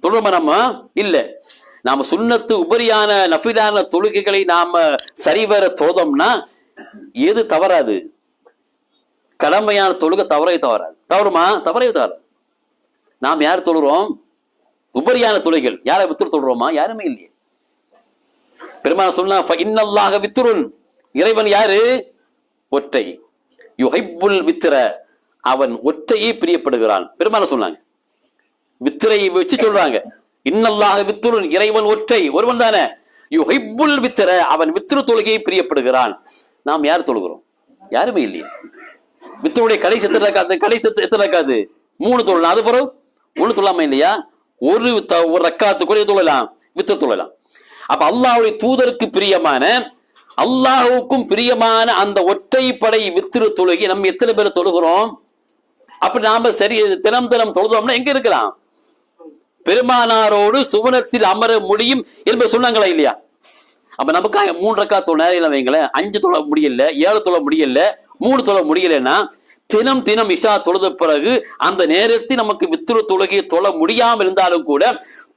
தொழுமா நம்ம? இல்ல. நாம சுன்னத்து உபரியான நஃபிலான தொழுகைகளை நாம சரிவர தொழுதோம்னா எது தவறாது? கடமையான தொழுகை தவறாது. தவறுமா? தவறவே தவறாது. நாம் யார் தொழுகிறோம்? உபரியான தொழுகைகள். யாரை வித்துரு தொழுறோமா? யாருமே இல்லையே. பெருமாள் சொன்னா, இன்னல்லாஹ வித்ருன், இறைவன் யாரு? ஒற்றை. யுஹிப்புல் வித்ர, அவன் ஒற்றையை பிரியப்படுகிறான். பெருமாள் சொன்னாங்க, வித்திரையை வச்சு சொல்றாங்க. இன்னல்லாஹ வித்ருன், இறைவன் ஒற்றை, ஒருவன் தானே. யுஹிப்புல் வித்ர, அவன் வித்ரு தொழுகையை பிரியப்படுகிறான். நாம் யார் தொழுகிறோம்? யாருமே இல்லையே. வித்ருடைய கடைசி எத்தனை ரக்காத்து? 3 தொழலாம். அது பிறகு 1 தொழாம இல்லையா? ஒரு ரக்காத்து கூட தொழலாம், வித்ரு தொழலாம். அப்ப அல்லாஹ்வுடைய தூதருக்கு பிரியமான, அல்லாஹ்வுக்கும் பிரியமான அந்த ஒற்றைப்படை வித்ரு தொழுகை நம்ம எத்தனை பேர் தொழுகிறோம்? அப்படி நாம சரி தினம் தொழுதோம்னா எங்க இருக்கலாம்? பெருமானாரோடு சுவனத்தில் அமர முடியும் என்பது சொன்னாங்களா இல்லையா? அப்ப நமக்கு 3 ரக்காத் தொழ வைங்களேன், 5 தொழ முடியல, 7 தொழ முடியல, 3 தொழ முடியலன்னா தினம் இஷா தொழுத பிறகு அந்த நேரத்தில் நமக்கு வித்ரு தொழுகையை தொழ முடியாமல் இருந்தாலும் கூட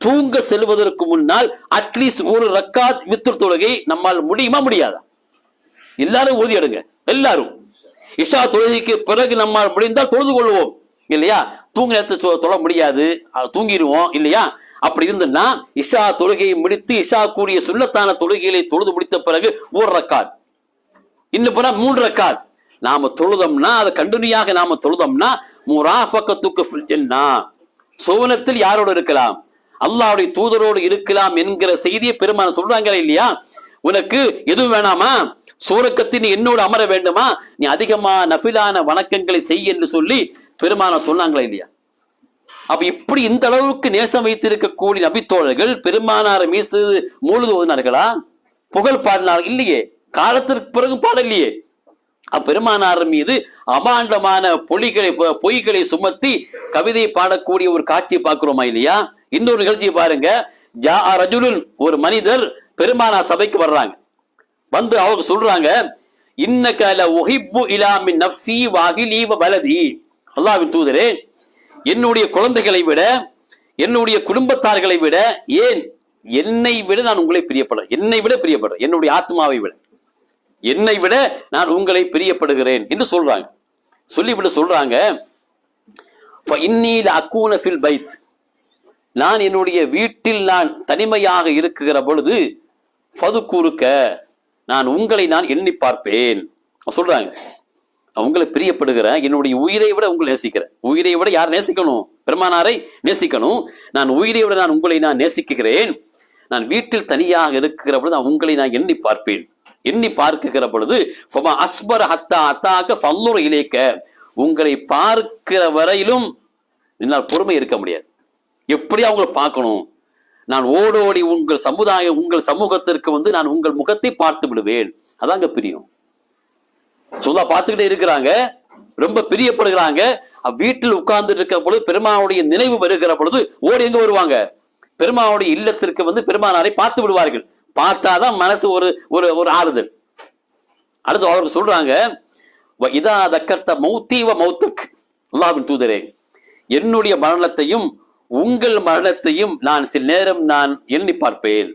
தூங்க செல்வதற்கு முன்னால் அட்லீஸ்ட் 1 ரக்காத் வித்ரு தொழுகை நம்மால் முடியுமா? முடியாதா? எல்லாரும் ஊதி எடுங்க. எல்லாரும் இஷா தொழுகைக்கு பிறகு நம்மால் முடிந்தால் தொழுது கொள்வோம் இல்லையா? தூங்க நேரத்தை தொழ முடியாது, தூங்கிடுவோம் இல்லையா? அப்படி இருந்ததுன்னா இஷா தொழுகையை முடித்து இஷா கூறிய சுன்னத்தான தொழுகைகளை தொழுது முடித்த பிறகு 1 ரக்காத், இன்னும் போனா 3 ரக்காத் நாம தொழுதோம்னா, அதை கண்டினியூயாக நாம தொழுதோம்னா முராஃபகத்துக்கு ஃபில் ஜன்னா, சுவனத்தில் யாரோடு இருக்கலாம்? அல்லாஹ்வுடைய தூதரோடு இருக்கலாம் என்கிற செய்தியை பெருமானார் சொல்றாங்களா இல்லையா? உனக்கு எதுவும் வேணாமா, சுவர்க்கத்தில் நீ என்னோடு அமர வேண்டுமா, நீ அதிகமா நஃபிலான வணக்கங்களை செய் என்று சொல்லி பெருமானார் சொன்னாங்களா இல்லையா? அப்ப இப்படி இந்த அளவுக்கு நேசம் வைத்திருக்கக்கூடிய நபித்தோழர்கள் பெருமானார் மீது மூழுது ஓதினார்களா, புகழ் பாடினார்கள்? இல்லையே. காலத்திற்கு பிறகு பாடலையே. பெருமானார் மீது அபாண்டமான பொய்களை சுமத்தி கவிதை பாடக்கூடிய ஒரு காட்சியை பார்க்கிறோமா இல்லையா? இன்னொரு நிகழ்ச்சியை பாருங்க. ஜா ரஜுலுன், ஒரு மனிதர் பெருமானார் சபைக்கு வர்றாங்க. வந்து அவங்க சொல்றாங்க, இன்னக லஉஹிப்பு இலா மின் நஃப்ஸி வ அஹ்லி வ பலதி. அல்லாஹ்வின் தூதரே, என்னுடைய குழந்தைகளை விட, என்னுடைய குடும்பத்தார்களை விட, ஏன் என்னை விட நான் உங்களை பிரியப்படுறேன், என்னை விட பிரியப்படுறேன், என்னுடைய ஆத்மாவை விட, என்னை விட நான் உங்களை பிரியப்படுகிறேன் என்று சொல்றாங்க. சொல்லிவிட்டு சொல்றாங்க, நான் என்னுடைய வீட்டில் நான் தனிமையாக இருக்கிற பொழுது ஃபதுக்கூருக்க, நான் உங்களை நான் எண்ணி பார்ப்பேன் சொல்றாங்க. உங்களை பிரியப்படுகிறேன், என்னுடைய உயிரை விட உங்களை நேசிக்கிறேன். உயிரை விட யார் நேசிக்கணும்? பெருமானாரை நேசிக்கணும். நான் உயிரை விட நான் உங்களை நான் நேசிக்கிறேன். நான் வீட்டில் தனியாக இருக்கிற பொழுது நான் உங்களை நான் எண்ணி பார்ப்பேன். எண்ணி பார்க்கிற பொழுது உங்களை பார்க்கிற வரையிலும் என்னால் பொறுமை இருக்க முடியாது. எப்படி அவங்களை பார்க்கணும்? நான் ஓடோடி உங்கள் சமூகத்திற்கு நான் உங்கள் முகத்தை பார்த்து விடுவேன். அதாங்க பிரியம். சொல்லா பார்த்துக்கிட்டே இருக்கிறாங்க, ரொம்ப பிரியப்படுகிறாங்க. வீட்டில் உட்கார்ந்து இருக்கிற பொழுது பெருமானுடைய நினைவு வருகிற பொழுது ஓடி எங்க வருவாங்க? பெருமானுடைய இல்லத்திற்கு பெருமானாரை பார்த்து விடுவார்கள். பார்த்தாதான் மனசு ஒரு ஆறுதல். அடுத்து அவருக்கு சொல்றாங்க, இதா தக்கர்த்த மௌத்தி வ மௌத்துக். அல்லாஹ்வின் தூதரே, என்னுடைய மரணத்தையும் உங்கள் மரணத்தையும் நான் சில நேரம் நான் எண்ணி பார்ப்பேன்.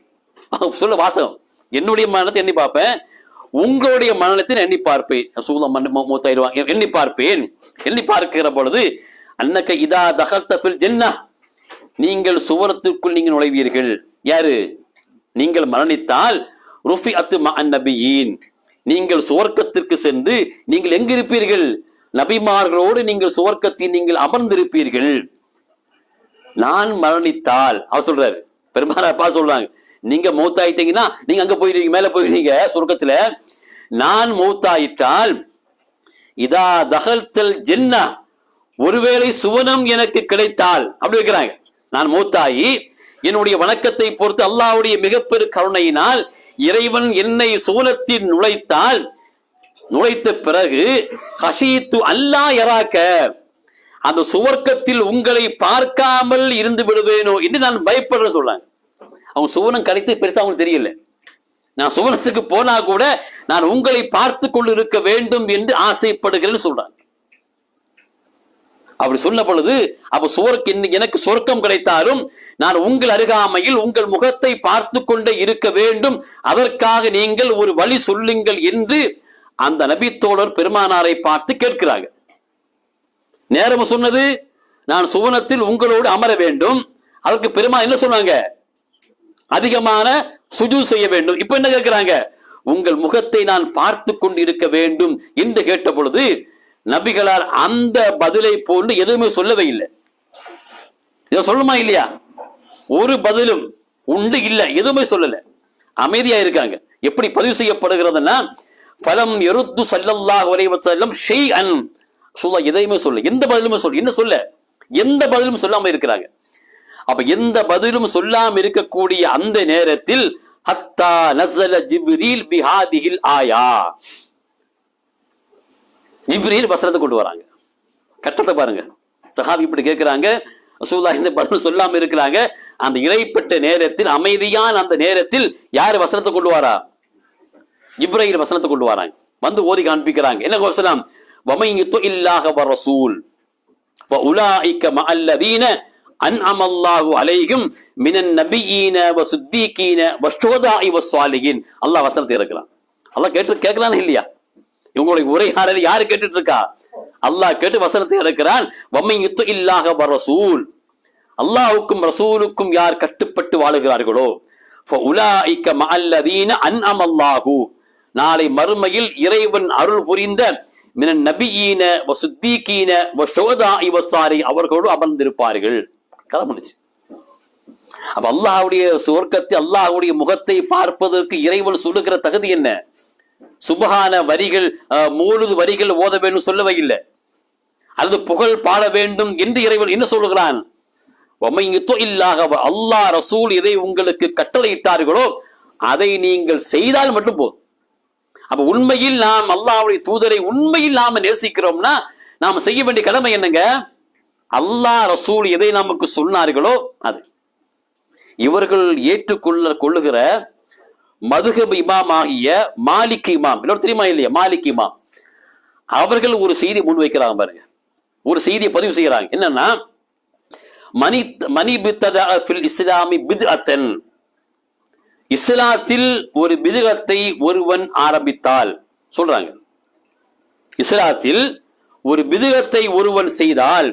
சொல்ல வாசகம், என்னுடைய மரணத்தை எண்ணி பார்ப்பேன், உங்களுடைய மரணத்தை எண்ணி பார்ப்பேன். எண்ணி பார்ப்பேன். எண்ணி பார்க்கிற பொழுது அன்னக்க இதா தகல்த ஃபில் ஜன்னah, நீங்கள் சுவரத்திற்குள் நீங்கள் நுழைவீர்கள். யாரு? நீங்கள் மரணித்தால் ருஃபிஅத் மஅன் நபியீன், நீங்கள் சுவர்க்கத்திற்கு சென்று நீங்கள் எங்கிருப்பீர்கள்? நபிமார்களோடு நீங்கள் சுவர்க்கத்தில் நீங்கள் அமர்ந்திருப்பீர்கள். நான் மரணித்தால், அவர் சொல்றாரு, பெருமானார் சொல்றாங்க, நீங்க மௌத்தாயிட்டீங்கன்னா நீங்க அங்க போயிடுவீங்க, மேல போயிடுவீங்க சுவர்க்கத்துல. நான் மௌத்தாயிட்டால் இதா தகல்தல் ஜன்னah, ஒருவேளை சுவனம் எனக்கு கிடைத்தால், அப்படி வைக்கிறாங்க. நான் மௌத்தாயி என்னுடைய வணக்கத்தை பொறுத்து அல்லாஹ்வுடைய மிகப்பெரு கருணையினால் இறைவன் என்னை சுவனத்தில் நுழைத்த பிறகு ஹஷீத்து அல்லா யராக்க, அந்த சுவர்க்கத்தில் உங்களை பார்க்காமல் இருந்து விடுவேனோ என்று நான் பயப்படுறேன் சொல்றாங்க. அவங்க சுவனம் கிடைத்து பெருசா அவங்களுக்கு தெரியல. நான் சுவனத்துக்கு போனா கூட நான் உங்களை பார்த்து கொண்டு இருக்க வேண்டும் என்று ஆசைப்படுகிறேன்னு சொல்றாங்க. அப்படி சொன்ன பொழுது அப்ப எனக்கு சொர்க்கம் கிடைத்தாலும் நான் உங்கள் அருகாமையில் உங்கள் முகத்தை பார்த்து கொண்டே இருக்க வேண்டும், அதற்காக நீங்கள் ஒரு வழி சொல்லுங்கள் என்று அந்த நபித்தோழர் பெருமானாரை பார்த்து கேட்கிறாங்க. நேரம் சொன்னது நான் சுவனத்தில் உங்களோடு அமர வேண்டும். அதற்கு பெருமாள் என்ன சொன்னாங்க? அதிகமான சுஜூத் செய்ய வேண்டும். இப்ப என்ன கேட்கிறாங்க? உங்கள் முகத்தை நான் பார்த்து கொண்டு இருக்க வேண்டும் என்று கேட்ட பொழுது நபிகளார் அந்த பதிலை போன்று எதுவுமே சொல்லவே இல்லை. இதை சொல்லுமா இல்லையா? ஒரு பதிலும் உண்டு இல்ல, எதுவுமே சொல்லல, அமைதியா இருக்காங்க. எப்படி பதிவு செய்யப்படுகிறதுனா, ஃபலம் யருத்து ஸல்லல்லாஹு அலைஹி வஸல்லம் ஷைஅன், எதையுமே சொல்ல, எந்த பதிலுமே சொல்ல, என்ன சொல்ல, எந்த பதிலும் சொல்லாம இருக்கிறாங்க. அப்ப எந்த பதிலும் சொல்லாம இருக்கக்கூடிய அந்த நேரத்தில் ஹத்தா நஸல ஜிப்ரீல் பிஹாதிஹில் ஆயா, ஜிப்ரீல் வசனத்தை கொண்டு வராங்க. கட்டத்தை பாருங்க, சஹாபி இப்படி கேட்கிறாங்க, ரசூலுல்லாஹ் இந்த பதில் சொல்லாம இருக்கிறாங்க. அந்த இறைப்பட்ட நேரத்தில், அமைதியான அந்த நேரத்தில் யாரு வசனத்தை கொண்டு வரா? ஜிப்ரீல் வசனத்தை கொண்டு வராங்க. வந்து ஓதி காண்பிக்கிறாங்க. என்ன வசனம்? வமன் யுத்தில்லாஹ வர்ரசூல் ஃபஉலாயிக மஅல்லதீன அன்அமல்லாஹு அலைஹிம் மினன் நபியீன வஸித்தீகீன வஷ்ஷுஹதாஇ வஸ்ஸாலிஹீன். அல்லாஹ் வசனத்தை இறக்குறான். அல்லாஹ் கேட்கறானே இல்லையா? இவங்களுடைய உரையாடல் யாரு கேட்டுட்டு இருக்கா? அல்லாஹ் கேட்டு வசனத்தை இறக்கிறான். வமன் யுத்தில்லாஹ வர்ரசூல், அல்லாஹ்வுக்கும் ரசூலுக்கும் யார் கட்டுப்பட்டு வாழுகிறார்களோ, ஃபஉலாயிக மஅல்லதீன அன்அமல்லாஹு, நாளை மறுமையில் இறைவன் அருள் புரிந்த மினன் நபியீன வஸித்தீகீன வஷ்ஷுஹதாஇ வஸ்ஸாலிஹீன், அவர்களோடு அமர்ந்திருப்பார்கள். கதை முடிச்சு. அப்ப அல்லாஹ்வுடைய சுவர்க்கத்தை, அல்லாஹ்வுடைய முகத்தை பார்ப்பதற்கு இறைவன் சொல்லுகிற தகுதி என்ன? சுபஹான வரிகள், மூழுது வரிகள் ஓத வேண்டும் சொல்லவே இல்லை. அல்லது புகழ் பாட வேண்டும் என்று இறைவன் என்ன சொல்லுகிறான்? அல்லாஹ் ரசூல் எதை உங்களுக்கு கட்டளையிட்டார்களோ அதை நீங்கள் செய்தால் மட்டும் போதும். அப்ப உண்மையில் நாம் அல்லாஹ்வுடைய தூதரை உண்மையில் நாம நேசிக்கிறோம்னா நாம செய்ய வேண்டிய கடமை என்னங்க? அல்லாஹ் ரசூல் எதை நமக்கு சொன்னார்களோ அது. இவர்கள் கொள்ளுகிற மதுஹப் இமாம் ஆகிய மாலிக் இமாம், இன்னொரு தெரியுமா இல்லையா, மாலிக் இமாம் அவர்கள் ஒரு செய்தி முன்வைக்கிறாங்க பாருங்க. ஒரு செய்தியை பதிவு செய்யறாங்க. என்னன்னா, மணி பித்தல் இஸ்லாமி பித்அத்தன், இஸ்லாத்தில் ஒரு பிதுகத்தை ஒருவன் ஆரம்பித்தால் சொல்றாங்க. இஸ்லாத்தில் ஒரு பிதுகத்தை ஒருவன் செய்தால்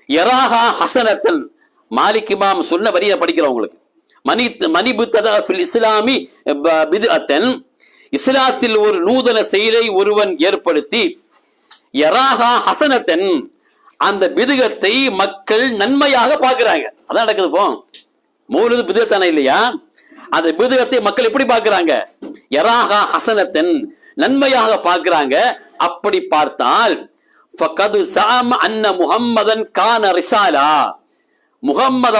யராஹா ஹசனத்தன், மாலிக் இமாம் சொன்ன வரியை படிக்கிறவங்களுக்கு, மணி பித்தல் இஸ்லாமி பித்அத்தன், இஸ்லாத்தில் ஒரு நூதன செயலை ஒருவன் ஏற்படுத்தி யராஹா ஹசனத்தன், அந்த பிதுகத்தை மக்கள் நன்மையாக பார்க்கிறாங்க. அதான் நடக்குது. போ மூலது பிதுகத்தானே இல்லையா? அந்த பிதுகத்தை மக்கள் எப்படி பார்க்கிறாங்க? யராஹா ஹசனத்தன், நன்மையாக பார்க்கிறாங்க. அப்படி பார்த்தால் ஃபகத் ஸஅம அன்ன முஹம்மதன் கான ரிசாலா, முஹம்மது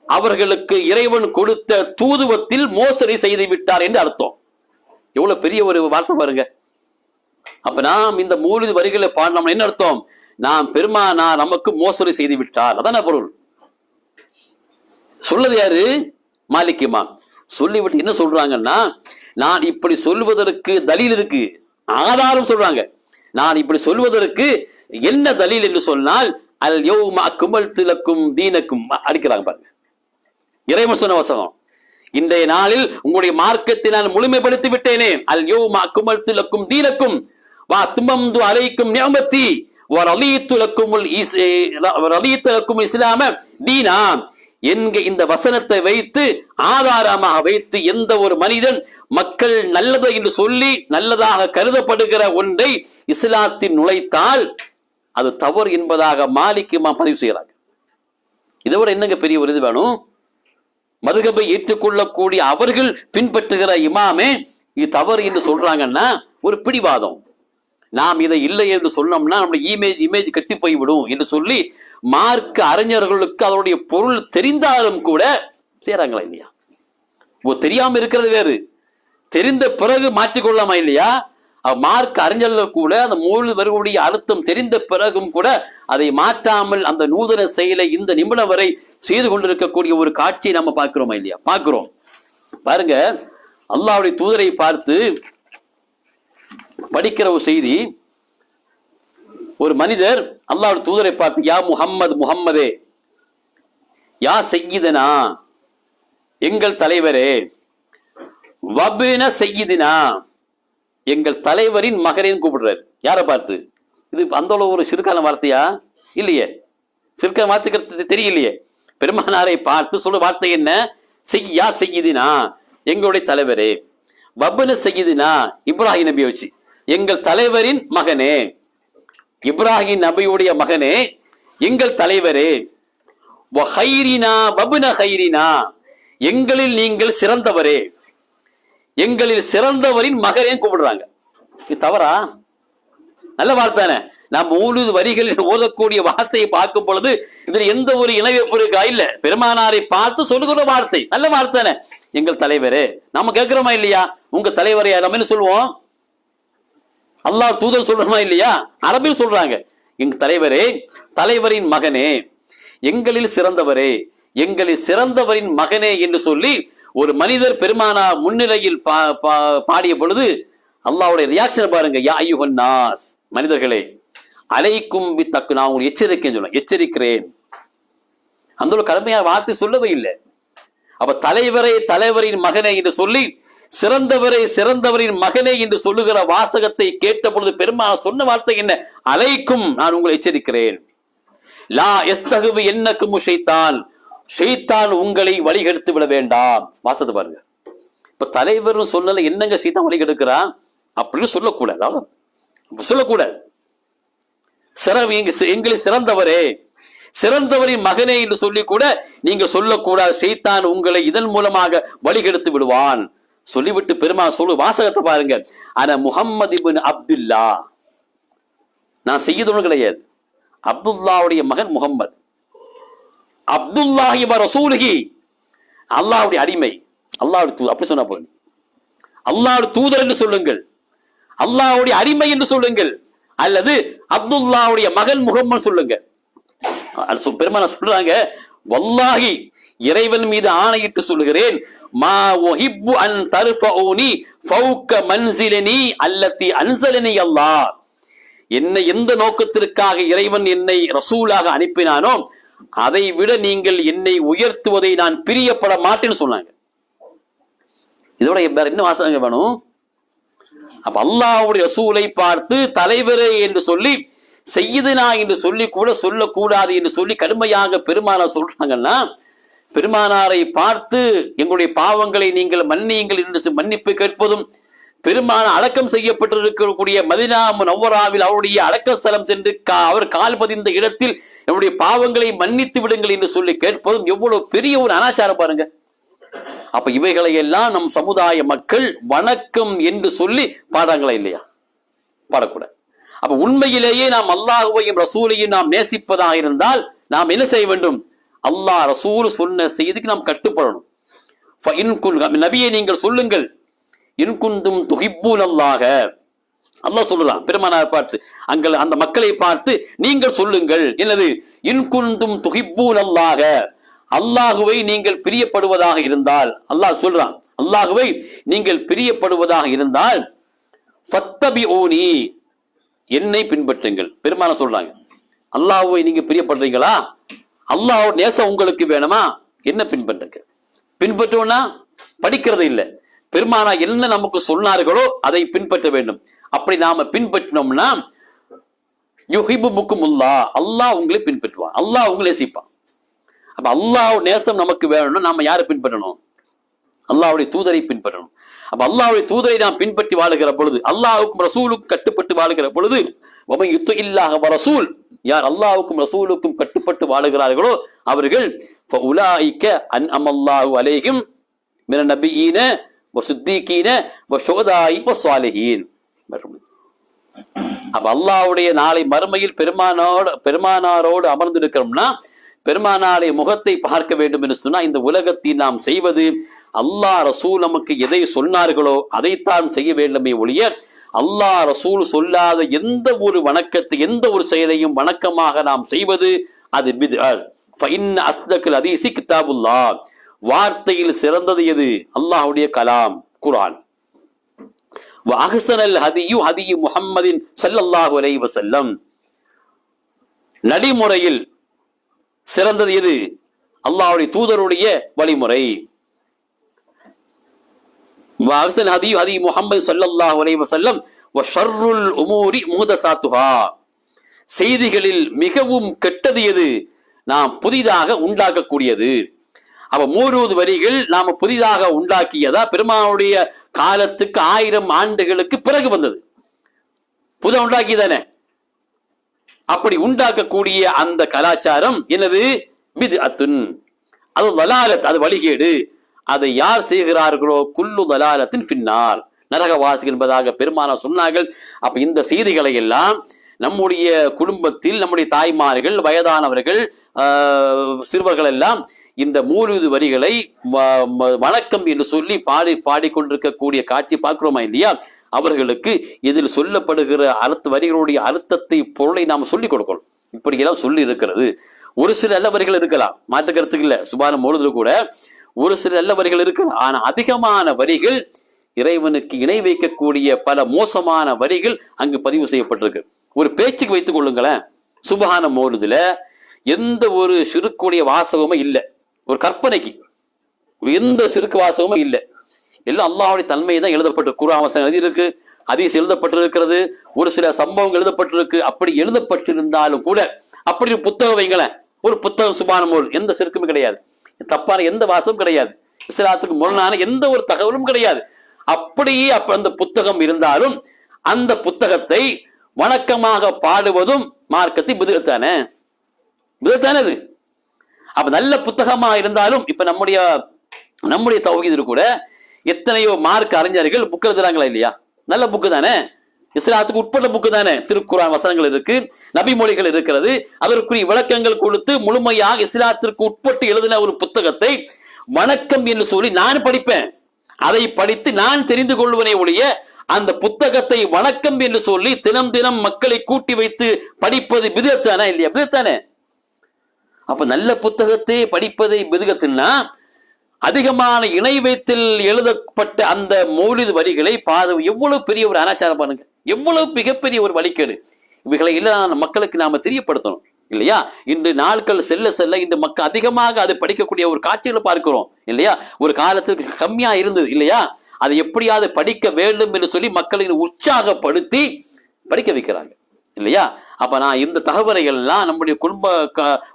அவர்களுக்கு இறைவன் கொடுத்த தூதுவத்தில் மோசடி செய்து விட்டார் என்று அர்த்தம். எவ்வளவு பெரிய ஒரு வார்த்தை பாருங்க. அப்ப நாம் இந்த மூலிது வரிகளை பாடினோம், என்ன அர்த்தம்? நாம் பெருமானார் நமக்கு மோசடி செய்து விட்டார், அதான பொருள். சொல்லது யாரு? மாலிக் இமாம். சொல்லிவிட்டு என்ன சொல்றாங்கன்னா, நான் இப்படி சொல்வதற்கு தலீல் இருக்கு, ஆதாரம் சொல்றாங்க. நான் இப்படி சொல்வதற்கு என்ன தலீல் என்று சொன்னால், அல் யௌம அக்மல்து லக்கும் தீனக்கும் அடிக்கிறாங்க பாருங்க. இறைவன் சொன்ன வசனம், இன்றைய நாளில் உங்களுடைய மார்க்கத்தை நான் முழுமைப்படுத்தி விட்டேனே. அல் யௌம அக்மல்து லக்கும் தீனக்கும் வ அத்மம்து அலைக்கும் நிஅமதி வ ரலீது லக்கும் இஸ்லாம தீனா என்க இந்த வசனத்தை வைத்து ஆதாரமாக வைத்து எந்த ஒரு மனிதன் மக்கள் நல்லது என்று சொல்லி நல்லதாக கருதப்படுகிற ஒன்றை இஸ்லாத்தில் நுழைத்தால் அது தவறு என்பதாக மாலிக் இமாம் பதிவு செய்யறாங்க. இதை விட என்னங்க பெரிய ஒரு இது வேணும்? மதுஹபை ஏற்றுக்கொள்ளக்கூடிய அவர்கள் பின்பற்றுகிற இமாமே இது தவறு என்று சொல்றாங்கன்னா ஒரு பிடிவாதம். நாம் இதை இல்லை என்று சொன்னோம்னா நம்முடைய இமேஜ் கட்டி போய்விடும் என்று சொல்லி மார்க்க அறிஞர்களுக்கு அதனுடைய பொருள் தெரிந்தாலும் கூட செய்யறாங்களா இல்லையா? தெரியாம இருக்கிறது வேறு, தெரிந்த பிறகு மாற்றிக்கொள்ளாமா இல்லையா? மார்க்க அறிஞர்கள் கூட அந்த மூல வருவடைய அர்த்தம் தெரிந்த பிறகும் கூட அதை மாற்றாமல் அந்த நூதன செயலை இந்த நிமிடம் வரை செய்து கொண்டிருக்கக்கூடிய ஒரு காட்சியை நம்ம பார்க்கிறோமா இல்லையா? பார்க்கிறோம். பாருங்க, அல்லாஹ்வுடைய தூதரை பார்த்து படிக்கிற ஒரு செய்தி. ஒரு மனிதர் அல்லாஹ்வுடைய தூதரை பார்த்து, யா முஹம்மது, முஹம்மதே, யா சய்யிதனா, எங்கள் தலைவரே, வபின சய்யிதினா, எங்கள் தலைவரின் மகரேன்னு கூப்பிடுறாரு. யாரை பார்த்து? இது அந்த ஒரு சிறுக்கான வார்த்தையா? இல்லையே, சிறுக்கான வார்த்தைக்கு தெரியலையே. பெருமானாரை பார்த்து சொல்ல வார்த்தை என்ன? யா சய்யிதினா, எங்களுடைய தலைவரே. வபின சய்யிதினா, இப்ராஹிம் நபியை வச்சு, எங்கள் தலைவரின் மகனே, இப்ராஹிம் நபியுடைய மகனே, எங்கள் தலைவரே. வஹைரினா வபின ஹைரினா, எங்களில் நீங்கள் சிறந்தவரே, எங்களில் சிறந்தவரின் மகனேன்னு கூப்பிடுறாங்க. இது தவறா? நல்ல வார்த்தை. நாம் 3 வரிகளில் ஓதக்கூடிய வார்த்தையை பார்க்கும் பொழுது இதுல எந்த ஒரு இணைப்பு இருக்கா? இல்ல. பெருமானாரை பார்த்து சொல்லுகிற வார்த்தை நல்ல வார்த்தை. எங்கள் தலைவரே, நம்ம கேட்கிறோமா இல்லையா? உங்க தலைவரையா நம்ம என்ன சொல்லுவோம்? அல்லாஹ் தூதர் சொல்றோமா இல்லையா? அரபில் சொல்றாங்க, எங்க தலைவரே, தலைவரின் மகனே, எங்களில் சிறந்தவரே, எங்களில் சிறந்தவரின் மகனே என்று சொல்லி ஒரு மனிதர் பெருமானா முன்னிலையில் பாடிய பொழுது அல்லாஹ்வுடைய ரியாக்ஷன் பாருங்க. யா அய்யுஹன் நாஸ், மனிதர்களே, அலைக்கும் பித்தக்கு, நான் உங்களுக்கு எச்சரிக்கை சொல்ல, எச்சரிக்கிறேன். அந்த ஒரு கடுமையான வார்த்தை சொல்லவே இல்லை. அப்ப தலைவரை, தலைவரின் மகனே என்று சொல்லி சிறந்தவரை, சிறந்தவரின் மகனே என்று சொல்லுகிற வாசகத்தை கேட்ட பொழுது பெருமானா சொன்ன வார்த்தை என்ன? அலைக்கும், நான் உங்களை எச்சரிக்கிறேன். லா எஸ்தகுவு என்னக்கும் ஷைத்தான், ஷைத்தான் உங்களை வழிகெடுத்து விட வேண்டாம். வாசத்தை பாருங்க. இப்ப தலைவர் சொன்னல என்னங்க சைத்தான் வழிகெடுக்கிறான் அப்படின்னு சொல்லக்கூடாது. சொல்லக்கூடாது. எங்களை சிறந்தவரே, சிறந்தவரின் மகனே என்று சொல்லி கூட நீங்க சொல்லக்கூடாது. ஷைத்தான் உங்களை இதன் மூலமாக வழிகெடுத்து விடுவான். சொல்லிவிட்டு பெருமாள் சொல்லு வாசகத்தை பாருங்க. ஆனா முஹம்மது இப்னு அப்துல்லா, நான் செய்யதொன்னு கிடையாது. அப்துல்லாவுடைய மகன் முகம்மது. அப்துல்லாஹி வ ரசூலுஹி, அல்லாஹ்வுடைய அடிமை, அல்லாஹ்வுடைய தூதர். அப்படி சொன்னா போதும். அல்லாஹ்வுடைய தூதர் என்று சொல்லுங்கள், அல்லாஹ்வுடைய அடிமை என்று சொல்லுங்கள், அல்லது அப்துல்லாவுடைய மகன் முகம்மது சொல்லுங்க. பெருமாள் சொல்றாங்க, வல்லாஹி இறைவன் மீது ஆணையிட்டு சொல்லுகிறேன், மா உஹிப்பு அன் தர்ஃபஊனி ஃபௌக மன்சிலனி அல்லதி அன்ஸலனி அல்லாஹ். என்னை எந்த நோக்கத்திற்காக இறைவன் என்னை ரசூலாக அனுப்பினானோ அதை விட நீங்கள் என்னை உயர்த்துவதை நான் பிரியப்பட மாட்டேன்னு சொன்னாங்க. இதோட வேற என்ன வாசகம் வேணும்? அப்ப அல்லாஹ்வுடைய ரசூலை பார்த்து தலைவரே என்று சொல்லி, செய்யுதுனா என்று சொல்லி கூட சொல்லக்கூடாது என்று சொல்லி கடுமையாக பெருமானார் சொல்றாங்கன்னா, பெருமானாரை பார்த்து எங்களுடைய பாவங்களை நீங்கள் மன்னியுங்கள் என்று மன்னிப்பு கேட்பதும், பெருமானார் அடக்கம் செய்யப்பட்டிருக்கக்கூடிய மதீனா முனவ்வராவில் அவருடைய அடக்க ஸ்தலம் சென்று அவர் கால் பதிந்த இடத்தில் என்னுடைய பாவங்களை மன்னித்து விடுங்கள் என்று சொல்லி கேட்பதும் எவ்வளவு பெரிய ஒரு அனாச்சாரம் பாருங்க. அப்ப இவைகளை எல்லாம் நம் சமுதாய மக்கள் வணக்கம் என்று சொல்லி பாடாங்களா இல்லையா? பாடக்கூடாது. அப்ப உண்மையிலேயே நாம் அல்லாஹ்வையும் ரசூலையும் நாம் நேசிப்பதாக இருந்தால் நாம் என்ன செய்ய வேண்டும்? அல்லாஹ் ரசூல் சொன்ன செய்திக்கு நாம் கட்டுப்படணும். நபியை நீங்கள் சொல்லுங்கள், இன்குந்தும் துஹிப்பூன் அல்லாஹ, அல்லாஹ் சொல்லலாம் பெருமானார் பார்த்து, அங்கே அந்த மக்களை பார்த்து நீங்கள் சொல்லுங்கள் என்னது? இன்குந்தும் துஹிப்பூன் அல்லாஹ, அல்லாஹுவை நீங்கள் பிரியப்படுவதாக இருந்தால், அல்லாஹ் சொல்றான், அல்லாஹுவை நீங்கள் பிரியப்படுவதாக இருந்தால் ஃபத்தபிஊனி, என்னை பின்பற்றுங்கள். பெருமானார் சொல்றாங்க, அல்லாஹுவை நீங்க பிரியப்படுறீங்களா? அல்லாஹ் நேசம் உங்களுக்கு வேணுமா? என்ன பின்பற்றுங்க. பின்பற்றோம்னா படிக்கிறது இல்லை. பெருமானா என்ன நமக்கு சொன்னார்களோ அதை பின்பற்ற வேண்டும். அப்படி நாம பின்பற்றினோம்னா யுஹிப்புக்குமுல்லாஹ், அல்லாஹ் உங்களை பின்பற்றுவான், அல்லாஹ் உங்களை நேசிப்பான். அப்ப அல்லாஹ் நேசம் நமக்கு வேணும்னா நாம யாரை பின்பற்றணும்? அல்லாஹ்வுடைய தூதரை பின்பற்றணும். அப்ப அல்லாஹ்வுடைய தூதரை நாம் பின்பற்றி வாழுகிற பொழுது, அல்லாஹ்வுக்கும் ரசூலுக்கும் கட்டுப்பட்டு வாழுகிற பொழுது, வமன் யுத்திஇல்லாஹ வ ரசூல், யார் அல்லாஹ்வுக்கும் ரசூலுக்கும் கட்டுப்பட்டு வாழுகிறார்களோ அவர்கள் ஃபஉலாயிக அன்அமல்லாஹு அலைஹிம் மினன் நபியீன வ சித்தீகீன வ ஷுஹதாஇ வ ஸாலிஹீன். அப்ப அல்லாஹ்வுடைய நாளை மறுமையில் பெருமானாரோடு அமர்ந்திருக்கிறோம்னா, பெருமானாரை முகத்தை பார்க்க வேண்டும் என்று சொன்னா, இந்த உலகத்தில் நாம் செய்வது அல்லாஹ் ரசூல் நமக்கு எதை சொன்னார்களோ அதைத்தான் செய்ய வேண்டுமே ஒழிய, அல்லாஹ் ரசூல் சொல்லாத எந்த ஒரு வணக்கத்தை, எந்த ஒரு செயலையும் வணக்கமாக நாம் செய்வது அது பித்அத். ஃபஇன்ன அஸ்தகல் ஹதீஸி கிதாபுல்லாஹ், வார்த்தையில் சிறந்தது எது? அல்லாஹ்வுடைய கலாம் குர்ஆன். வ அஹ்ஸனல் ஹதியு ஹதியு முஹம்மதின் ஸல்லல்லாஹு அலைஹி வஸல்லம், நடைமுறையில் சிறந்தது எது? அல்லாஹ்வுடைய தூதருடைய வழிமுறை. வ அஹ்ஸனல் ஹதியு ஹதியு முஹம்மது ஸல்லல்லாஹு அலைஹி வஸல்லம் வ ஷர்ருல் உமூரி முஹ்தஸாத்துஹா, செய்திகளில் மிகவும் கெட்டது எது? நாம் புதிதாக உண்டாக்கக்கூடியது. அப்ப 3 வரிகள் நாம புதிதாக உண்டாக்கியதா? பெருமானுடைய காலத்துக்கு 1000 ஆண்டுகளுக்கு பிறகு வந்தது, புதிதாக உண்டாக்கியதானே. அப்படி உண்டாக்கக்கூடிய அந்த கலாச்சாரம் என்னது? பித்அத்துன், அது தலாலத், அது வழிகேடு. அதை யார் செய்கிறார்களோ குல்லு தலாலத்தின் ஃபின்னார், நரகவாசி என்பதாக பெருமானார் சொன்னார்கள். அப்ப இந்த செய்திகளை எல்லாம் நம்முடைய குடும்பத்தில் நம்முடைய தாய்மார்கள், வயதானவர்கள், சிறுவர்கள் எல்லாம் இந்த 3 வரிகளை வணக்கம் என்று சொல்லி பாடிக்கொண்டிருக்கக்கூடிய காட்சி பார்க்கிறோமா இல்லையா? அவர்களுக்கு இதில் சொல்லப்படுகிற வரிகளுடைய அர்த்தத்தை, பொருளை நாம் சொல்லிக் கொடுக்கணும். இப்படியெல்லாம் சொல்லி இருக்கிறது. ஒரு சில நல்ல வரிகள் இருக்கலாம், மாற்று கருத்துக்கு இல்லை. சுபானம் பொழுது கூட ஒரு சில நல்ல வரிகள் இருக்கலாம். ஆனா அதிகமான வரிகள் இறைவனுக்கு இணை வைக்கக்கூடிய பல மோசமான வரிகள் அங்கு பதிவு செய்யப்பட்டிருக்கு. ஒரு பேச்சுக்கு வைத்துக் கொள்ளுங்களேன், சுபஹான மௌலிதுல எந்த ஒரு சிறுக்குடைய வாசகமும் இல்லை, ஒரு கற்பனைக்கு எந்த சிறுக்கு வாசகமும் இல்லை. எல்லாம் அல்லாஹ்வுடைய தன்மையை தான் எழுதப்பட்டு, குர்ஆன் வசனம் எழுதியிருக்கு, ஹதீஸ் எழுதப்பட்டிருக்கிறது, ஒரு சில சம்பவங்கள் எழுதப்பட்டிருக்கு. அப்படி எழுதப்பட்டிருந்தாலும் கூட அப்படி ஒரு புத்தகம் வைங்களேன், ஒரு புத்தகம் சுபஹான மௌலித், எந்த சிறுக்குமே கிடையாது, தப்பான எந்த வாசமும் கிடையாது, இஸ்லாத்துக்கு முரணான எந்த ஒரு தகவலும் கிடையாது. அப்படியே அந்த புத்தகம் இருந்தாலும் அந்த புத்தகத்தை வணக்கமாக பாடுவதும் மார்க்கத்தை பித்அத்தானே. இதுதானே அது. அப்ப நல்ல புத்தகமா இருந்தாலும் இப்ப நம்முடைய தௌஹீதில் கூட எத்தனையோ மார்க் அறிஞர்கள் புக் எழுதுறாங்களா இல்லையா? நல்ல புக்கு தானே, இஸ்லாத்துக்கு உட்பட்ட புக்கு தானே. திருக்குர்ஆன் வசனங்கள் இருக்கு, நபி மொழிகள் இருக்கிறது, அதற்குரிய விளக்கங்கள் கொடுத்து முழுமையாக இஸ்லாத்திற்கு உட்பட்டு எழுதின ஒரு புத்தகத்தை வணக்கம் என்று சொல்லி நான் படிப்பேன். அதை படித்து நான் தெரிந்து கொள்வனே ஒழிய அந்த புத்தகத்தை வணக்கம் என்று சொல்லி தினம் தினம் மக்களை கூட்டி வைத்து படிப்பது பிதஅத்தானே இல்லையா? பிதஅத்தானே. அப்ப நல்ல புத்தகத்தை படிப்பதை பிதஅத்துன்னா அதிகமான இணை வைத்தில் எழுதப்பட்ட அந்த மௌலிது வரிகளை எவ்வளவு பெரிய ஒரு அனாச்சாரம் பாருங்க, எவ்வளவு மிகப்பெரிய ஒரு வழிகேடு. இவைகளை எல்லாம் மக்களுக்கு நாம தெரியப்படுத்தணும் இல்லையா? இந்த நாட்கள் செல்ல செல்ல இந்த மக்கள் அதிகமாக அதை படிக்கக்கூடிய ஒரு காட்சிகளை பார்க்கிறோம் இல்லையா? ஒரு காலத்துக்கு கம்மியா இருந்தது இல்லையா? அதை எப்படியாவது படிக்க வேண்டும் என்று சொல்லி மக்களை உற்சாகப்படுத்தி படிக்க வைக்கிறாங்க இல்லையா? அப்ப நான் இந்த தகவல்கள் எல்லாம் நம்முடைய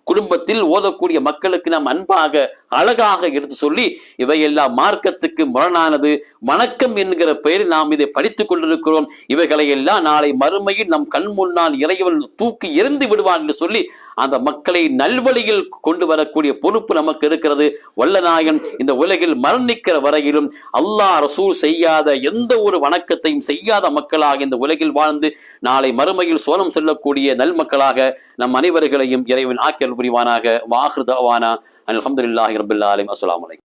குடும்பத்தில் ஓதக்கூடிய மக்களுக்கு நாம் அன்பாக அழகாக எடுத்து சொல்லி இவையெல்லாம் மார்க்கத்துக்கு முரணானது, வணக்கம் என்கிற பெயரில் நாம் இதை படித்துக் கொண்டிருக்கிறோம், இவைகளை எல்லாம் நாளை மறுமையில் நம் கண் முன்னால் இறைவன் தூக்கி எறிந்து விடுவான் என்று சொல்லி அந்த மக்களை நல்வழியில் கொண்டு வரக்கூடிய பொறுப்பு நமக்கு இருக்கிறது. வல்லநாயகன் இந்த உலகில் மரணிக்கிற வரையிலும் அல்லாஹ் ரசூல் செய்யாத எந்த ஒரு வணக்கத்தையும் செய்யாத மக்களாக இந்த உலகில் வாழ்ந்து நாளை மறுமையில் சோனம் செல்லக்கூடிய நல் மக்களாக நம் அனைவர்களையும் இறைவன் ஆக்கியல் புரிவானாக. வாஹிர் தஅவானா அல்ஹம்துலில்லாஹி ரப்பில் ஆலமீன். அஸ்ஸலாமு அலைக்கும்.